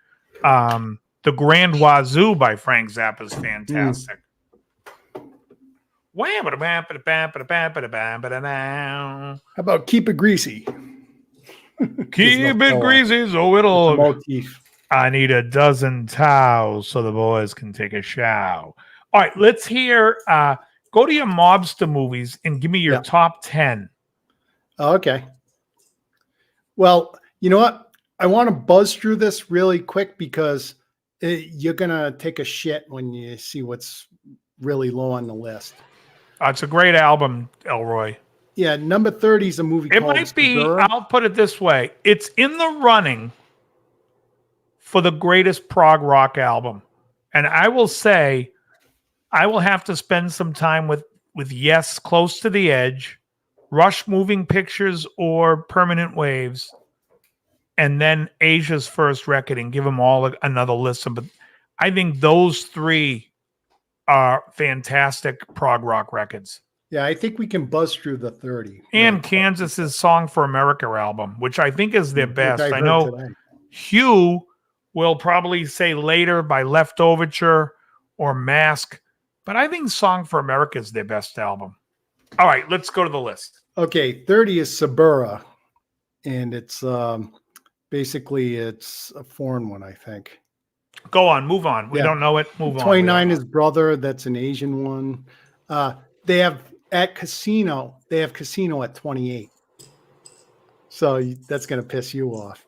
The Grand Wazoo by Frank Zappa is fantastic. How about Keep It Greasy? Keep it greasy so it'll. Motif. I need a dozen towels so the boys can take a shower. All right, let's hear. Go to your mobster movies and give me your top 10. Okay. Well, you know what? I want to buzz through this really quick because you're going to take a shit when you see what's really low on the list. It's a great album, Elroy. Yeah, number 30 is a movie It called might be, Segura. I'll put it this way. It's in the running for the greatest prog rock album. And I will say, I will have to spend some time with Yes, Close to the Edge, Rush Moving Pictures, or Permanent Waves, and then Asia's first record and give them all another listen. But I think those three are fantastic prog rock records. Yeah, I think we can buzz through the 30. And Right. Kansas's Song for America album, which I think is their best. Which I heard know today. Hugh will probably say Later by Left Overture or Mask, but I think Song for America is their best album. All right, let's go to the list. Okay, 30 is Sabura, and it's basically it's a foreign one, I think. Go on, move on. We don't know it. Move on. 29 is Brother, that's an Asian one. They have Casino at 28. So that's going to piss you off.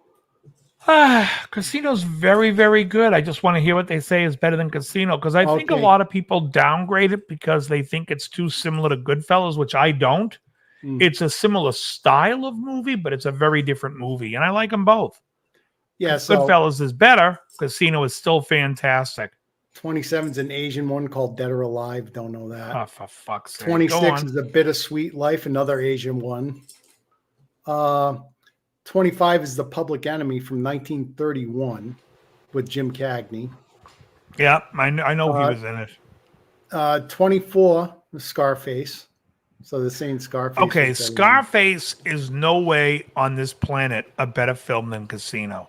Casino's very, very good. I just want to hear what they say is better than Casino because I think a lot of people downgrade it because they think it's too similar to Goodfellas, which I don't. It's a similar style of movie, but it's a very different movie, and I like them both. Yeah, so Goodfellas is better. Casino is still fantastic. 27 is an Asian one called Dead or Alive. Don't know that. Oh, for fuck's sake. 26 is A Bittersweet Life, another Asian one. 25 is The Public Enemy from 1931 with Jim Cagney. Yeah, I know he was in it. 24 is Scarface. So the same Scarface. Okay, Scarface is no way on this planet a better film than Casino.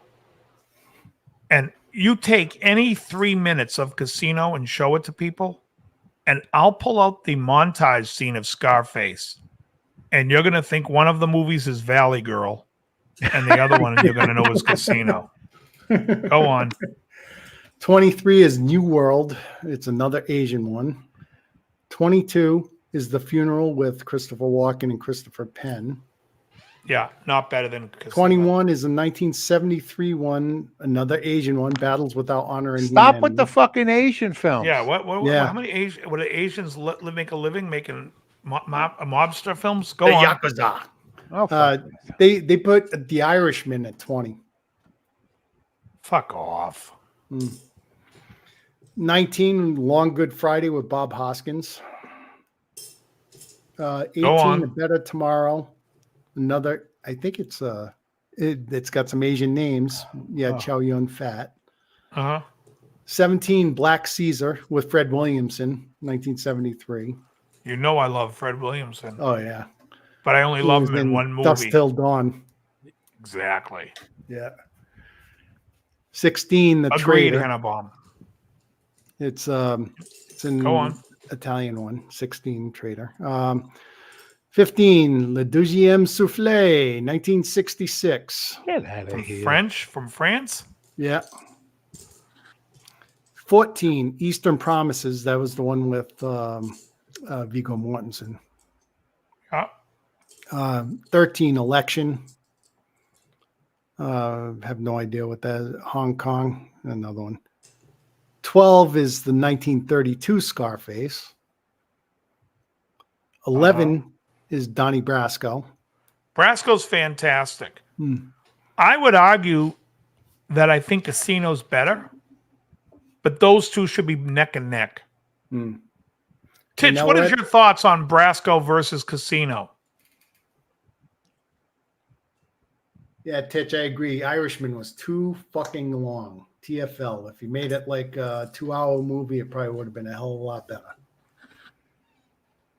And you take any 3 minutes of Casino and show it to people, and I'll pull out the montage scene of Scarface, and you're going to think one of the movies is Valley Girl, and the other one you're going to know is Casino. Go on. 23 is New World. It's another Asian one. 22 is The Funeral with Christopher Walken and Christopher Penn. Yeah, not better than Casino. 21 is a 1973 one, another Asian one, Battles Without Honor and Stop with Humanity. the fucking Asian films. Yeah, Yeah. how many Asians make a living making mobster films? Go The on. Yakuza. Oh, fuck. They put The Irishman at 20. Fuck off. 19, Long Good Friday with Bob Hoskins. 18, on. A Better Tomorrow. Another, I think it's got some Asian names. Yeah, Chow Yun Fat. 17, Black Caesar with Fred Williamson, 1973. You know I love Fred Williamson, Oh yeah, but I only He love was him in one movie. Dusk Till Dawn. Exactly. Yeah. 16, The Agreed, Traitor. Hannibal. It's an Go on. Italian one. 16, Traitor. 15, Le Deuxième Souffle, 1966. Get out of here. French from France. Yeah. 14, Eastern Promises. That was the one with Viggo Mortensen. Yeah. 13, Election. Have no idea what that is. Hong Kong, another one. 12 is the 1932 Scarface. 11 is Donnie Brasco. Brasco's fantastic. Hmm. I would argue that I think Casino's better, but those two should be neck and neck. Hmm. Titch, know what is what? your thoughts on Brasco versus Casino? Yeah, Titch, I agree. Irishman was too fucking long. TFL. If you made it like a 2-hour movie, it probably would have been a hell of a lot better.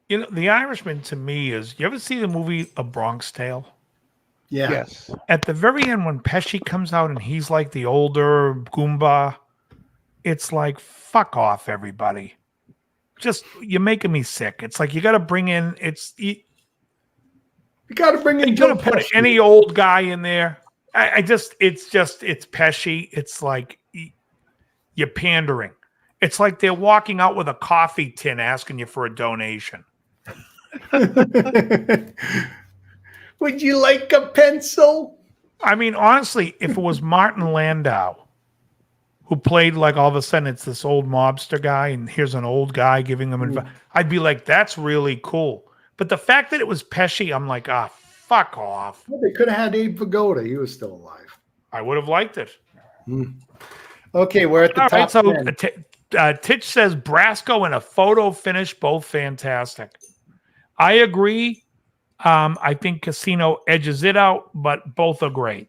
You know, The Irishman to me is, you ever see the movie A Bronx Tale? Yeah. Yes. At the very end, when Pesci comes out and he's like the older Goomba, it's like, fuck off, everybody. Just, you're making me sick. It's like, you got to bring in, you You got to bring in got Joe to put Pesci. any old guy in there. It's Pesci. It's like, you're pandering. It's like they're walking out with a coffee tin asking you for a donation. Would you like a pencil? I mean, honestly, if it was Martin Landau who played, like, all of a sudden it's this old mobster guy and here's an old guy giving him advice, I'd be like, that's really cool. But the fact that it was Pesci, I'm like, fuck off. Well, they could have had Abe Vigoda. He was still alive. I would have liked it. Okay, we're at the All top right, so 10. Titch says Brasco and a photo finish, both fantastic. I agree. I think Casino edges it out, but both are great.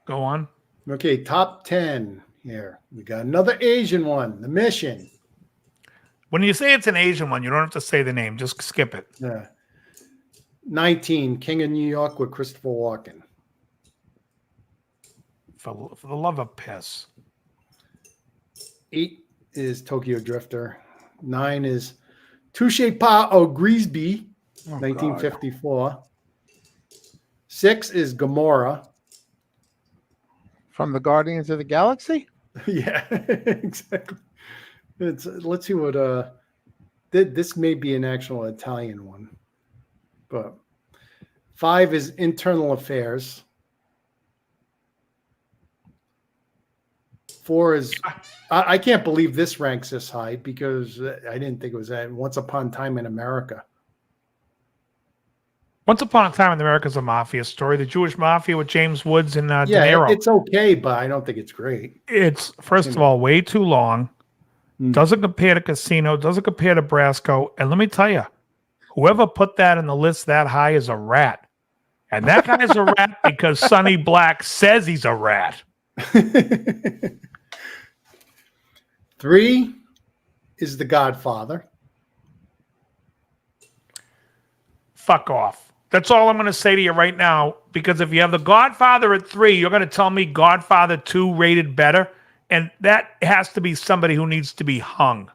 Go on. Okay, top 10 here. We got another Asian one, The Mission. When you say it's an Asian one, you don't have to say the name. Just skip it. 19, King of New York with Christopher Walken. For the love of piss. 8 is Tokyo Drifter. 9 is Touche Pas au Grisby, 1954. 6 is Gamora. From the Guardians of the Galaxy? Yeah, exactly. Let's see what this may be an actual Italian one. But 5 is Internal Affairs. 4 is I can't believe this ranks this high because I didn't think it was that. Once Upon a Time in America. Once Upon a Time in America is a mafia story. The Jewish mafia with James Woods and De Yeah, Niro. it's okay, but I don't think it's great. It's, first of all, way too long. Doesn't compare to Casino. Doesn't compare to Brasco. And let me tell you, whoever put that in the list that high is a rat. And that guy is a rat because Sonny Black says he's a rat. 3 is The Godfather. Fuck off. That's all I'm going to say to you right now. Because if you have The Godfather at 3, you're going to tell me Godfather 2 rated better. And that has to be somebody who needs to be hung.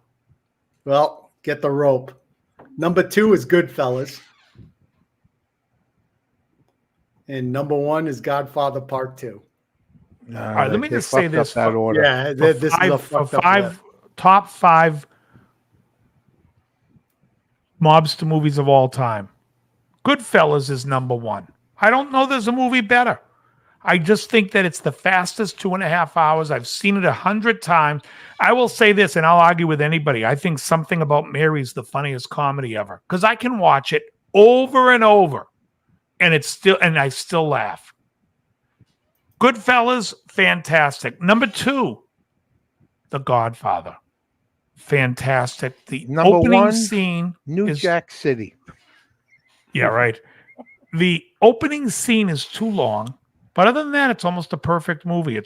Well, get the rope. Number 2 is Goodfellas. And number 1 is Godfather Part 2. No, All right, let me they just say fucked this. up that order. Yeah, For this is a fucked up list. top 5 mobster movies of all time. Goodfellas is number 1. I don't know there's a movie better. I just think that it's the fastest 2.5 hours. I've seen it 100 times. I will say this, and I'll argue with anybody. I think Something About Mary's the funniest comedy ever because I can watch it over and over, and I still laugh. Goodfellas, fantastic. Number 2, The Godfather, fantastic. The Number opening 1, scene New is Jack City. Yeah, right. The opening scene is too long, but other than that, it's almost a perfect movie.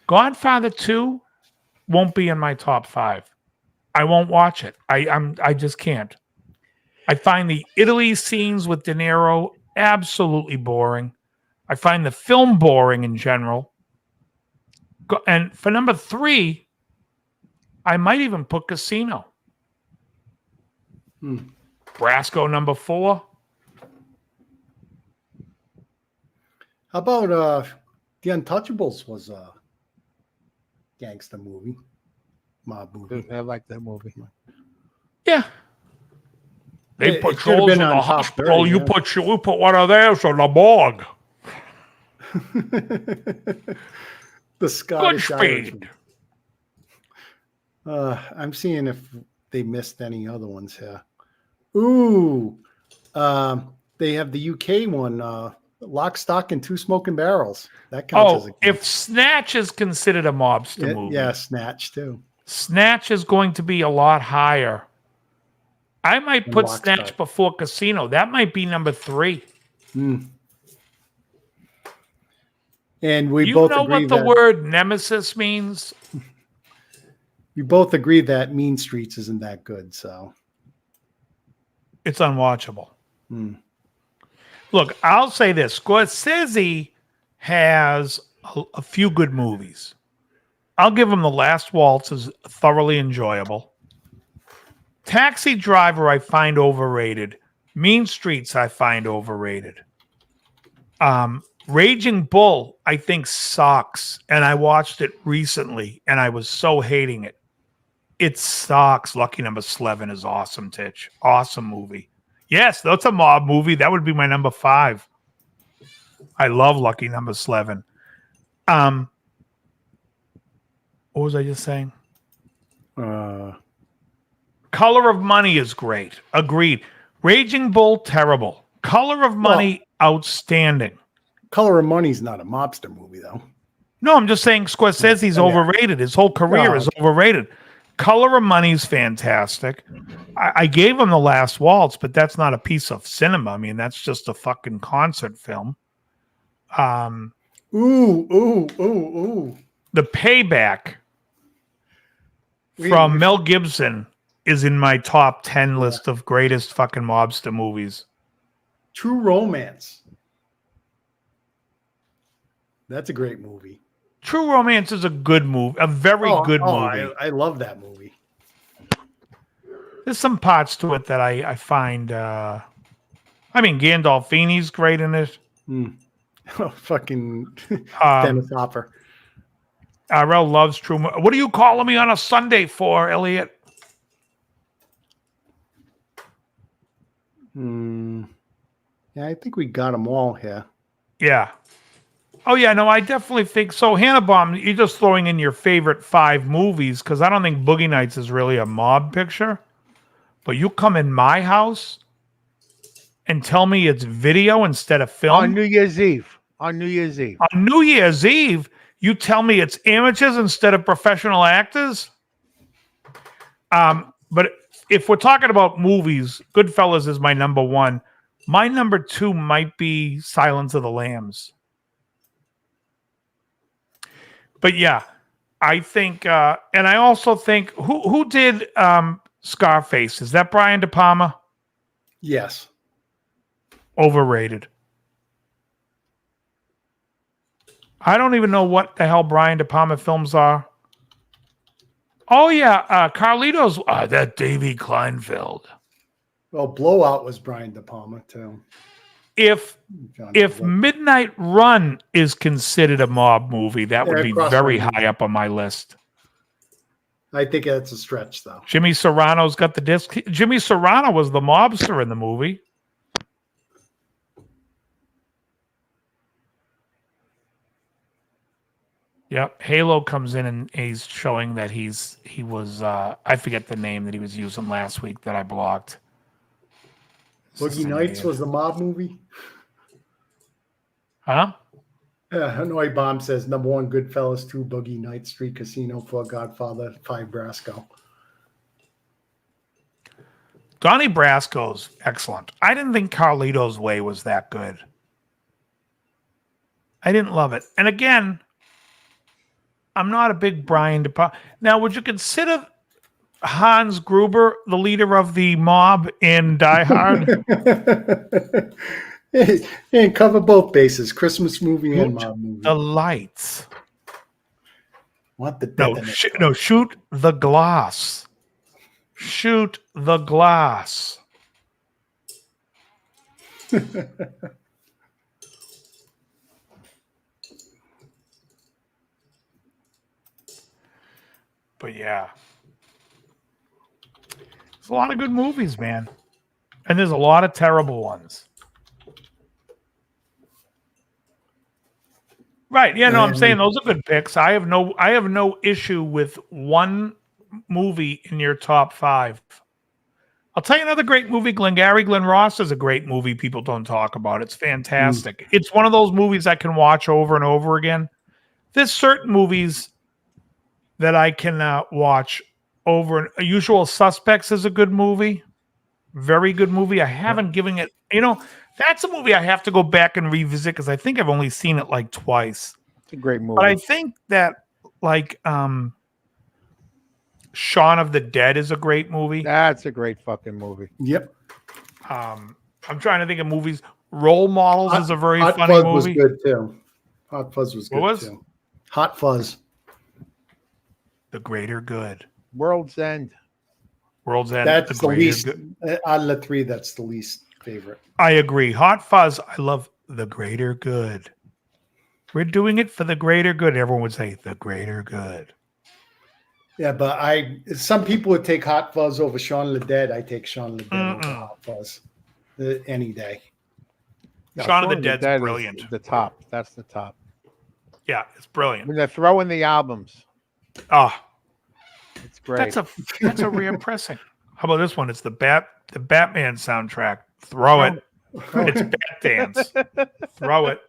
Godfather 2 won't be in my top 5. I won't watch it. I just can't. I find the Italy scenes with De Niro absolutely boring. I find the film boring in general. And for number 3, I might even put Casino. Brasco number 4. How about The Untouchables was a gangster movie, mob movie. I like that movie. Yeah. They It put should have yours in been the on top hospital. 30, You yeah. put one of theirs in the morgue. The Scottish Good Irishman. speed. I'm seeing if they missed any other ones here. Ooh, they have the UK one, Lock, Stock, and Two Smoking Barrels. That counts as Oh, a if Snatch is considered a mobster movie, yeah, Snatch too. Snatch is going to be a lot higher. I might And put Lock, Snatch Stock. before Casino. That might be number 3. And we You both know agree what the that word nemesis means? we both agree that Mean Streets isn't that good. So It's unwatchable. Look, I'll say this. Scorsese has a few good movies. I'll give him The Last Waltz is thoroughly enjoyable. Taxi Driver I find overrated. Mean Streets I find overrated. Raging Bull I think sucks, and I watched it recently, and I was so hating it. It sucks. Lucky Number 11 is awesome, Titch. Awesome movie. Yes, that's a mob movie. That would be my number 5. I love Lucky Number 11. What was I just saying? Color of Money is great. Agreed. Raging Bull, terrible. Color of Money, outstanding. Color of Money's not a mobster movie, though. No, I'm just saying Scorsese's overrated. His whole career is overrated. Color of Money's fantastic. I gave him The Last Waltz, but that's not a piece of cinema. I mean, that's just a fucking concert film. Ooh. The Payback from Mel Gibson is in my top 10 list of greatest fucking mobster movies. True Romance. That's a great movie. True Romance is a good movie, a very good movie. I love that movie. There's some parts to it that I find. I mean, Gandolfini's great in it. Oh, fucking Dennis Hopper. RL loves True. What are you calling me on a Sunday for, Elliot? Yeah, I think we got them all here. Yeah. Oh, yeah, no, I definitely think so. Hannibal, you're just throwing in your favorite 5 movies because I don't think Boogie Nights is really a mob picture. But you come in my house and tell me it's video instead of film. On New Year's Eve. On New Year's Eve. On New Year's Eve, you tell me it's amateurs instead of professional actors. But if we're talking about movies, Goodfellas is my number 1. My number 2 might be Silence of the Lambs. But yeah, I think, and I also think, who did Scarface? Is that Brian De Palma? Yes. Overrated. I don't even know what the hell Brian De Palma films are. Oh yeah, Carlitos. That Davy Kleinfeld. Well, Blowout was Brian De Palma too. If Midnight Run is considered a mob movie, that would be very high up on my list. I think that's a stretch, though. Jimmy Serrano's got the disc. Jimmy Serrano was the mobster in the movie. Yep. Halo comes in and he's showing that he was I forget the name that he was using last week that I blocked. Boogie Nights was the mob movie? Huh? Hanoi Bomb says number 1 Goodfellas, 2 Boogie Nights, 3 Casino, 4 Godfather, 5 Brasco. Donnie Brasco's excellent. I didn't think Carlito's Way was that good. I didn't love it. And again, I'm not a big Brian De Palma. Now, would you consider Hans Gruber the leader of the mob in Die Hard? And cover both bases, Christmas movie and mob movie. The lights. What the shoot the glass. Shoot the glass. But yeah. There's a lot of good movies, man. And there's a lot of terrible ones. Right. Yeah, no, I'm And- saying those are good picks. I have no issue with one movie in your top 5. I'll tell you another great movie. Glengarry Glen Ross is a great movie people don't talk about. It's fantastic. It's one of those movies I can watch over and over again. There's certain movies that I can watch over. Usual Suspects is a good movie. Very good movie. I haven't given it, that's a movie I have to go back and revisit because I think I've only seen it like twice. It's a great movie. But I think that like Shaun of the Dead is a great movie. That's a great fucking movie. Yep. I'm trying to think of movies. Role Models is a very Hot funny Fuzz movie. was good too. Hot Fuzz was What good was? too. Hot Fuzz. The Greater Good. World's End. World's End. That's the Greater least Good. out of the 3. That's the least favorite. I agree. Hot Fuzz. I love The Greater Good. We're doing it for the greater good. Everyone would say the greater good. Yeah, but some people would take Hot Fuzz over Shaun of the Dead. I take Shaun of the Dead over Hot Fuzz any day. No, Shaun of the Dead Dead's is brilliant. The top. That's the top. Yeah, it's brilliant. When they're throwing the albums, Oh, it's great. that's a rare pressing. How about this one? It's the Batman soundtrack. Throw it. It's Bat Dance. Throw it.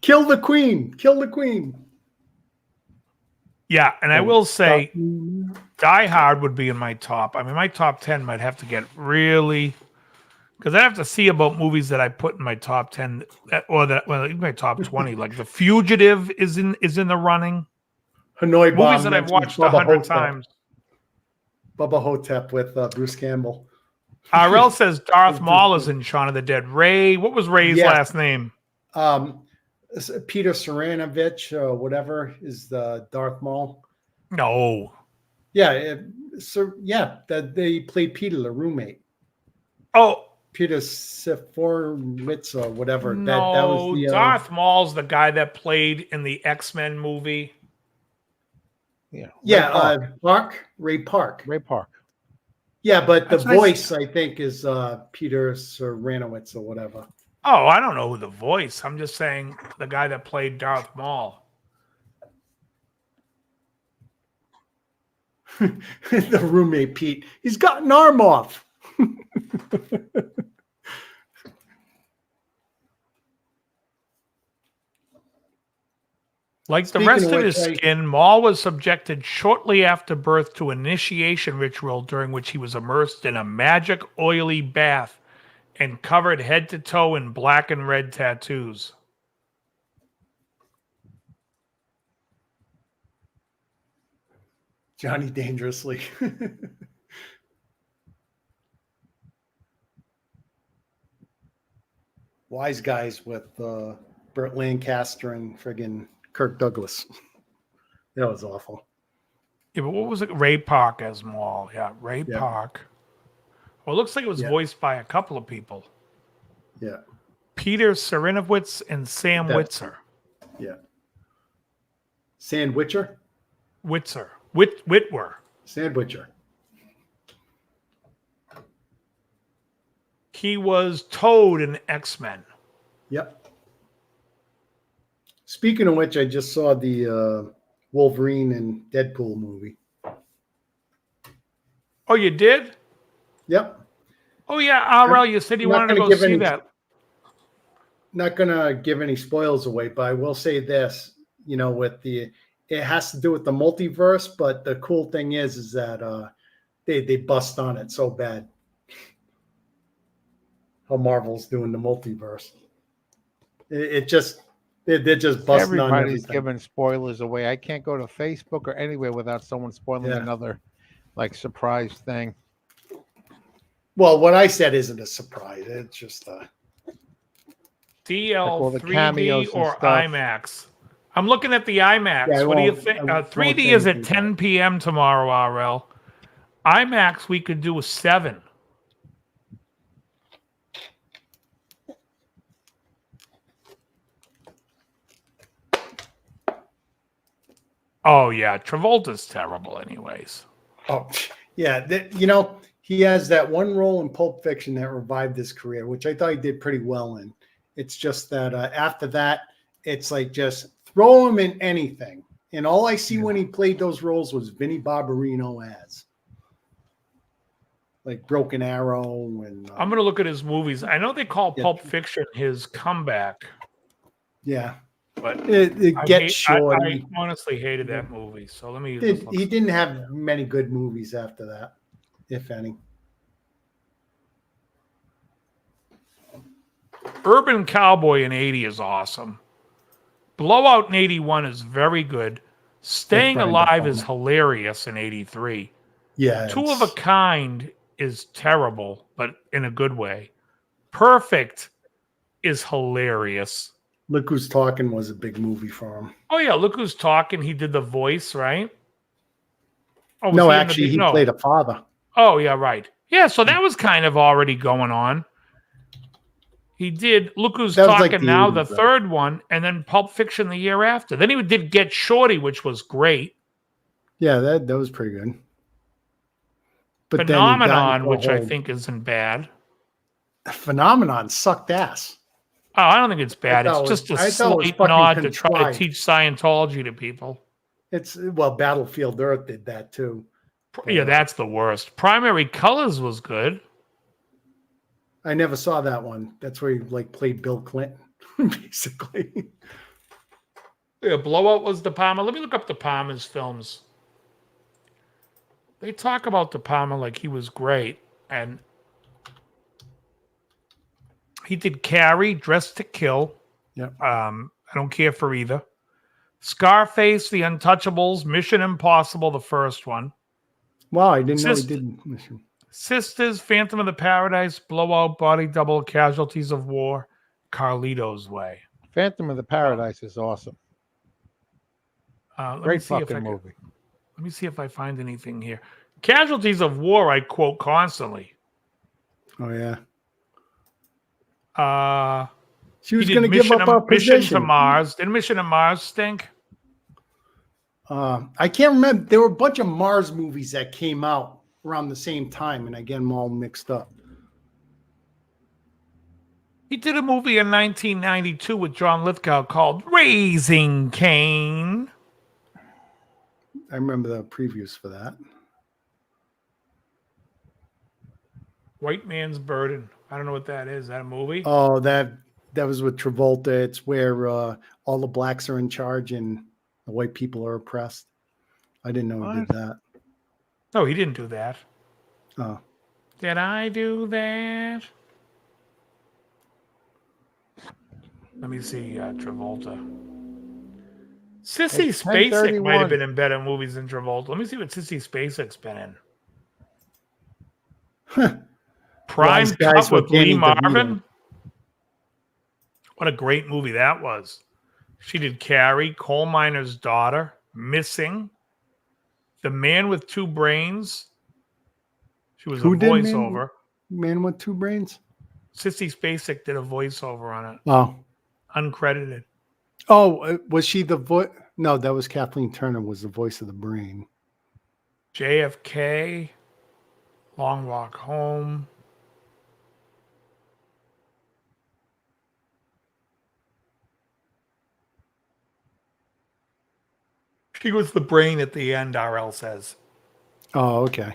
Kill the Queen. Kill the Queen. Yeah, and I will say Die Hard would be in my top. I mean, my top 10 might have to get really, because I have to see about movies that I put in my top 10 even my top 20. Like The Fugitive is in the running. Hanoi Bomb. Movies that I've watched 100 times. Bubba Hotep with Bruce Campbell. RL says Darth Maul is in Shaun of the Dead. Ray, what was Ray's Yes. last name? Peter Saranovich, whatever, is the Darth Maul. No. Yeah, they played Peter, the roommate. Oh, Peter Sifowitz or whatever. no. That was the Darth Maul's the guy that played in the X-Men movie. Ray Park. Ray Park. Yeah, but the That's nice. voice I think is Peter Saranovich or whatever. Oh, I don't know who the voice. I'm just saying the guy that played Darth Maul. The roommate Pete. He's got an arm off. Like the Speaking rest of of his which, skin, Maul was subjected shortly after birth to an initiation ritual during which he was immersed in a magic oily bath and covered head to toe in black and red tattoos. Johnny Dangerously. Wise Guys with Burt Lancaster and friggin' Kirk Douglas. That was awful. Yeah, but what was it? Ray Park as Maul. Yeah, Ray Yeah. Park. Well, it looks like it was Yeah. voiced by a couple of people. Yeah, Peter Saranovich and Sam That's- Witwer. yeah. Sandwitcher? Whitwer. Sandwitcher. He was Toad in X-Men. Yep. Speaking of which, I just saw the Wolverine and Deadpool movie. Oh, you did? Yep. Oh, yeah, RL, you said you I'm not wanted to gonna go give see any- that. Not gonna give any spoils away, but I will say this, it has to do with the multiverse, but the cool thing is that they bust on it so bad. How Marvel's doing the multiverse. They're just busting on Everybody's everything. giving spoilers away. I can't go to Facebook or anywhere without someone spoiling Yeah. another surprise thing. Well, what I said isn't a surprise. It's just DL, all the 3D, cameos and or stuff. IMAX? I'm looking at the IMAX. Yeah, I What do you won't- think? I won't 3D say is at anything 10 p.m. tomorrow, RL. IMAX, we could do a 7. Oh, yeah. Travolta's terrible, anyways. Oh, yeah. He has that one role in Pulp Fiction that revived his career, which I thought he did pretty well in. It's just that after that, it's like just throw him in anything. And all I see when he played those roles was Vinnie Barbarino as. Like Broken Arrow and I'm gonna look at his movies. I know they call Yeah. Pulp Fiction his comeback, yeah, but it I gets short. I honestly hated that movie. So let me. He didn't have many good movies after that, if any. Urban Cowboy in '80 is awesome. Blowout in '81 is very good. Staying Brian De Alive is Palma. hilarious in '83. Yeah, Two of a Kind is terrible, but in a good way. Perfect is hilarious. Look Who's Talking was a big movie for him. Oh yeah, Look Who's Talking. He did the voice, right? Oh, was No, he in the actually, big- he no. played a father. Oh yeah, right. Yeah, so that was kind of already going on. He did Look Who's That was Talking like the Now, 80s, the though. third one, and then Pulp Fiction the year after. Then he did Get Shorty, which was great. Yeah, that was pretty good. But then he got Phenomenon, into a which I whole- think isn't bad. Phenomenon sucked ass. Oh, I don't think it's bad. I thought It's just a I thought it was slight fucking nod to try to contrived. teach Scientology to people. It's Battlefield Earth did that too. Yeah, that's the worst. Primary Colors was good. I never saw that one. That's where he like played Bill Clinton, basically. Yeah, Blowout was De Palma. Let me look up De Palma's films. They talk about De Palma like he was great. And he did Carrie, Dressed to Kill. Yep. I don't care for either. Scarface, The Untouchables, Mission Impossible, the first one. Wow, I didn't know he Sister- did. Sisters, Phantom of the Paradise, Blowout, Body Double, Casualties of War, Carlito's Way. Phantom of the Paradise is awesome. Let me Great see if I fucking can- movie. Let me see if I find anything here. Casualties of War, I quote constantly. Oh yeah, He she was did going to give up our Mission to position. Mars. Did Mission to Mars stink? I can't remember. There were a bunch of Mars movies that came out around the same time, and I get them all mixed up. He did a movie in 1992 with John Lithgow called Raising Cain. I remember the previews for that. White Man's Burden. I don't know what that is. Is that a movie? Oh, that was with Travolta. It's where all the blacks are in charge and the white people are oppressed. I didn't know he did that. No, he didn't do that. Oh, Did I do that? Let me see Travolta. Sissy It's Spacek might have 10:31. been in better movies than Travolta. Let me see what Sissy Spacek's been in. Prime Wise Guys Cut with with Danny Lee DeVito. Marvin. What a great movie that was. She did Carrie, Coal Miner's Daughter, Missing, The Man with Two Brains. She was Who a did voiceover. Man with Two Brains. Sissy Spacek did a voiceover on it, Oh, uncredited. was she the voice? No, that was Kathleen Turner. Was the voice of the brain. JFK, Long Walk Home. She was the brain at the end, RL says. Oh, okay.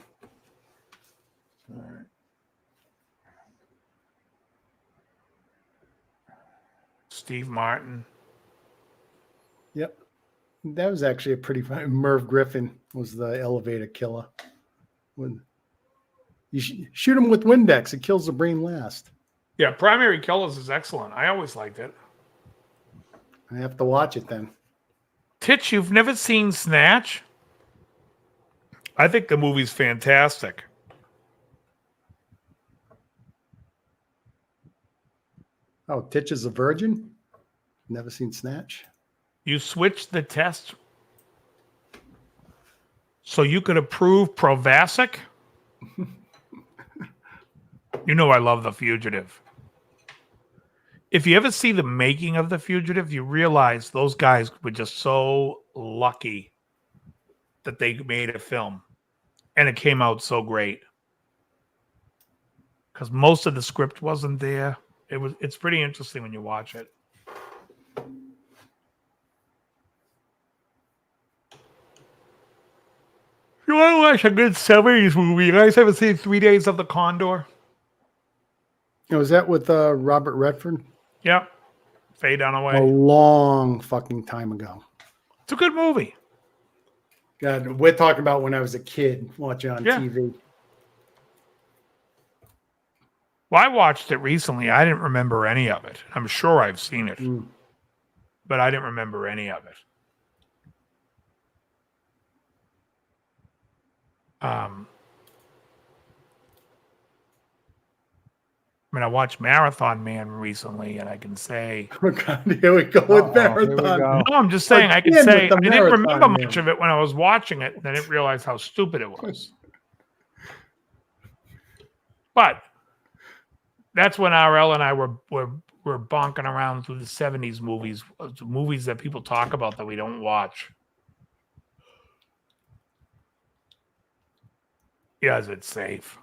Steve Martin. Yep. That was actually a pretty fun. Merv Griffin was the elevator killer. When you shoot him with Windex, it kills the brain last. Yeah, Primary Killers is excellent. I always liked it. I have to watch it then. Titch, you've never seen Snatch? I think the movie's fantastic. Oh, Titch is a virgin? Never seen Snatch? You switched the test so you could approve Provasic? You know I love The Fugitive. If you ever see the making of The Fugitive, you realize those guys were just so lucky that they made a film. And it came out so great. Because most of the script wasn't there. It's pretty interesting when you watch it. You want to watch a good 70s movie? You guys ever seen 3 Days of the Condor? Was that with Robert Redford? Yep. Faye A Dunaway. long fucking time ago. It's a good movie. God, we're talking about when I was a kid watching on Yeah. TV. Well, I watched it recently. I didn't remember any of it. I'm sure I've seen it, but I didn't remember any of it. I mean, I watched Marathon Man recently, and I can say, Oh, God, here we go with Here we Marathon. go. no, I'm just saying, I can Again, say, with the I didn't remember Marathon much Man. of it when I was watching it, and I didn't realize how stupid it was. But that's when RL and I were bonking around through the 70s movies that people talk about that we don't watch. Yeah, is it safe?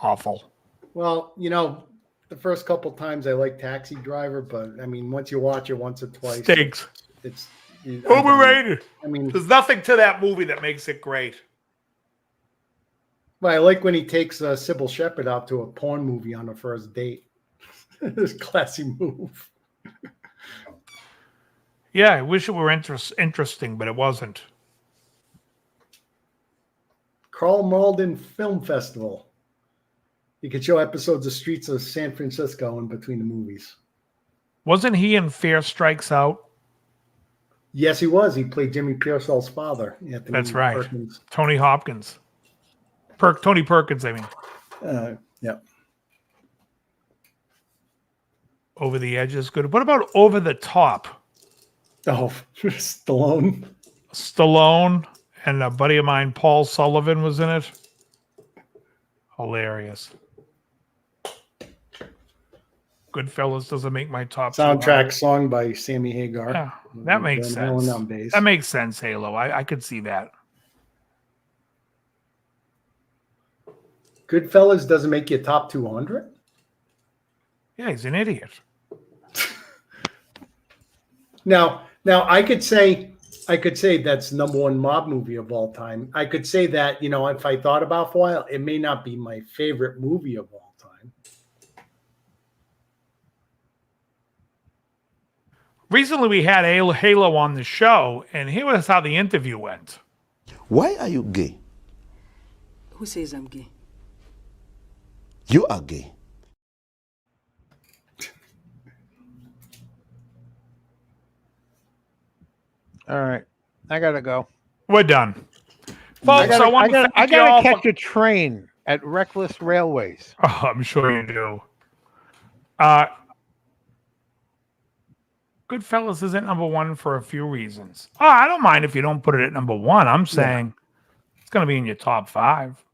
Awful. Well, you know, the first couple times I like Taxi Driver, but I mean, once you watch it once or twice, Stinks. it's Overrated. I mean, There's nothing to that movie that makes it great. but I like when he takes Sybil Shepherd out to a porn movie on the first date. This classy move. Yeah, I wish it were interesting, but it wasn't. Carl Malden Film Festival. You could show episodes of Streets of San Francisco in between the movies. Wasn't he in Fear Strikes Out? Yes, he was. He played Jimmy Pearsall's father. That's right. Perkins. Tony Hopkins. Tony Perkins, I mean. Yeah. Over the Edge is good. What about Over the Top? Oh, Stallone. Stallone and a buddy of mine, Paul Sullivan, was in it. Hilarious. Goodfellas doesn't make my top Soundtrack song by Sammy Hagar. Yeah, that makes Van Halen sense. on bass. That makes sense, Halo. I could see that. Goodfellas doesn't make you top 200. Yeah, he's an idiot. Now I could say that's number one mob movie of all time. I could say that, you know, if I thought about it for a while, it may not be my favorite movie of all time. Recently, we had Halo on the show, and here was how the interview went. Why are you gay? Who says I'm gay? You are gay. All right. I gotta go. We're done. Folks, I want to I thank you all gotta catch for... a train at Reckless Railways. Oh, I'm sure you do. Goodfellas isn't number one for a few reasons. Oh, I don't mind if you don't put it at number one. I'm saying it's going to be in your top 5,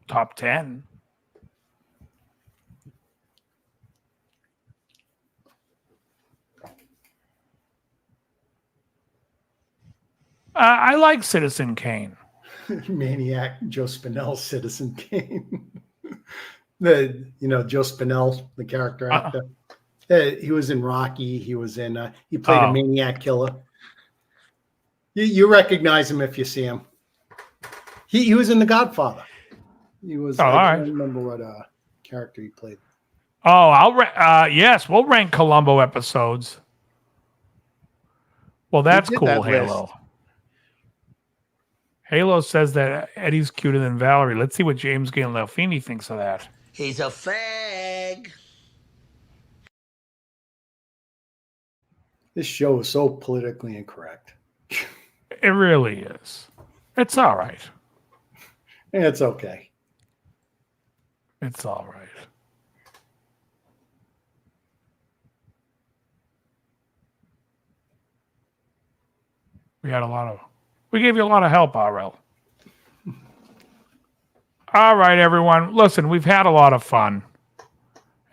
top 10. I like Citizen Kane. Maniac Joe Spinell, Citizen Kane. Joe Spinell, the character actor. He was in Rocky. He was in. He played a maniac killer. You recognize him if you see him. He was in The Godfather. He was. Oh, all I right. don't remember what character he played. Oh, yes, we'll rank Columbo episodes. Well, that's did cool, that Halo. list. Halo says that Eddie's cuter than Valerie. Let's see what James Gandolfini thinks of that. He's a fag. This show is so politically incorrect. It really is. It's all right. It's okay. It's all right. We gave you a lot of help, RL. All right, everyone. Listen, we've had a lot of fun.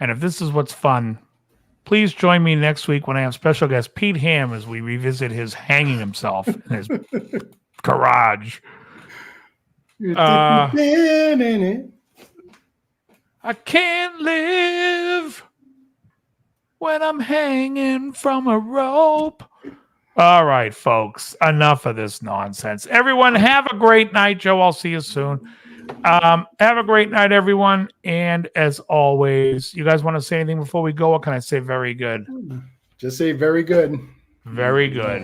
And if this is what's fun, please join me next week when I have special guest Pete Ham as we revisit his hanging himself in his garage. I can't live when I'm hanging from a rope. All right, folks. Enough of this nonsense. Everyone, have a great night. Joe, I'll see you soon. Have a great night, everyone. And as always, you guys want to say anything before we go? Or can I say very good? Just say very good. Very good.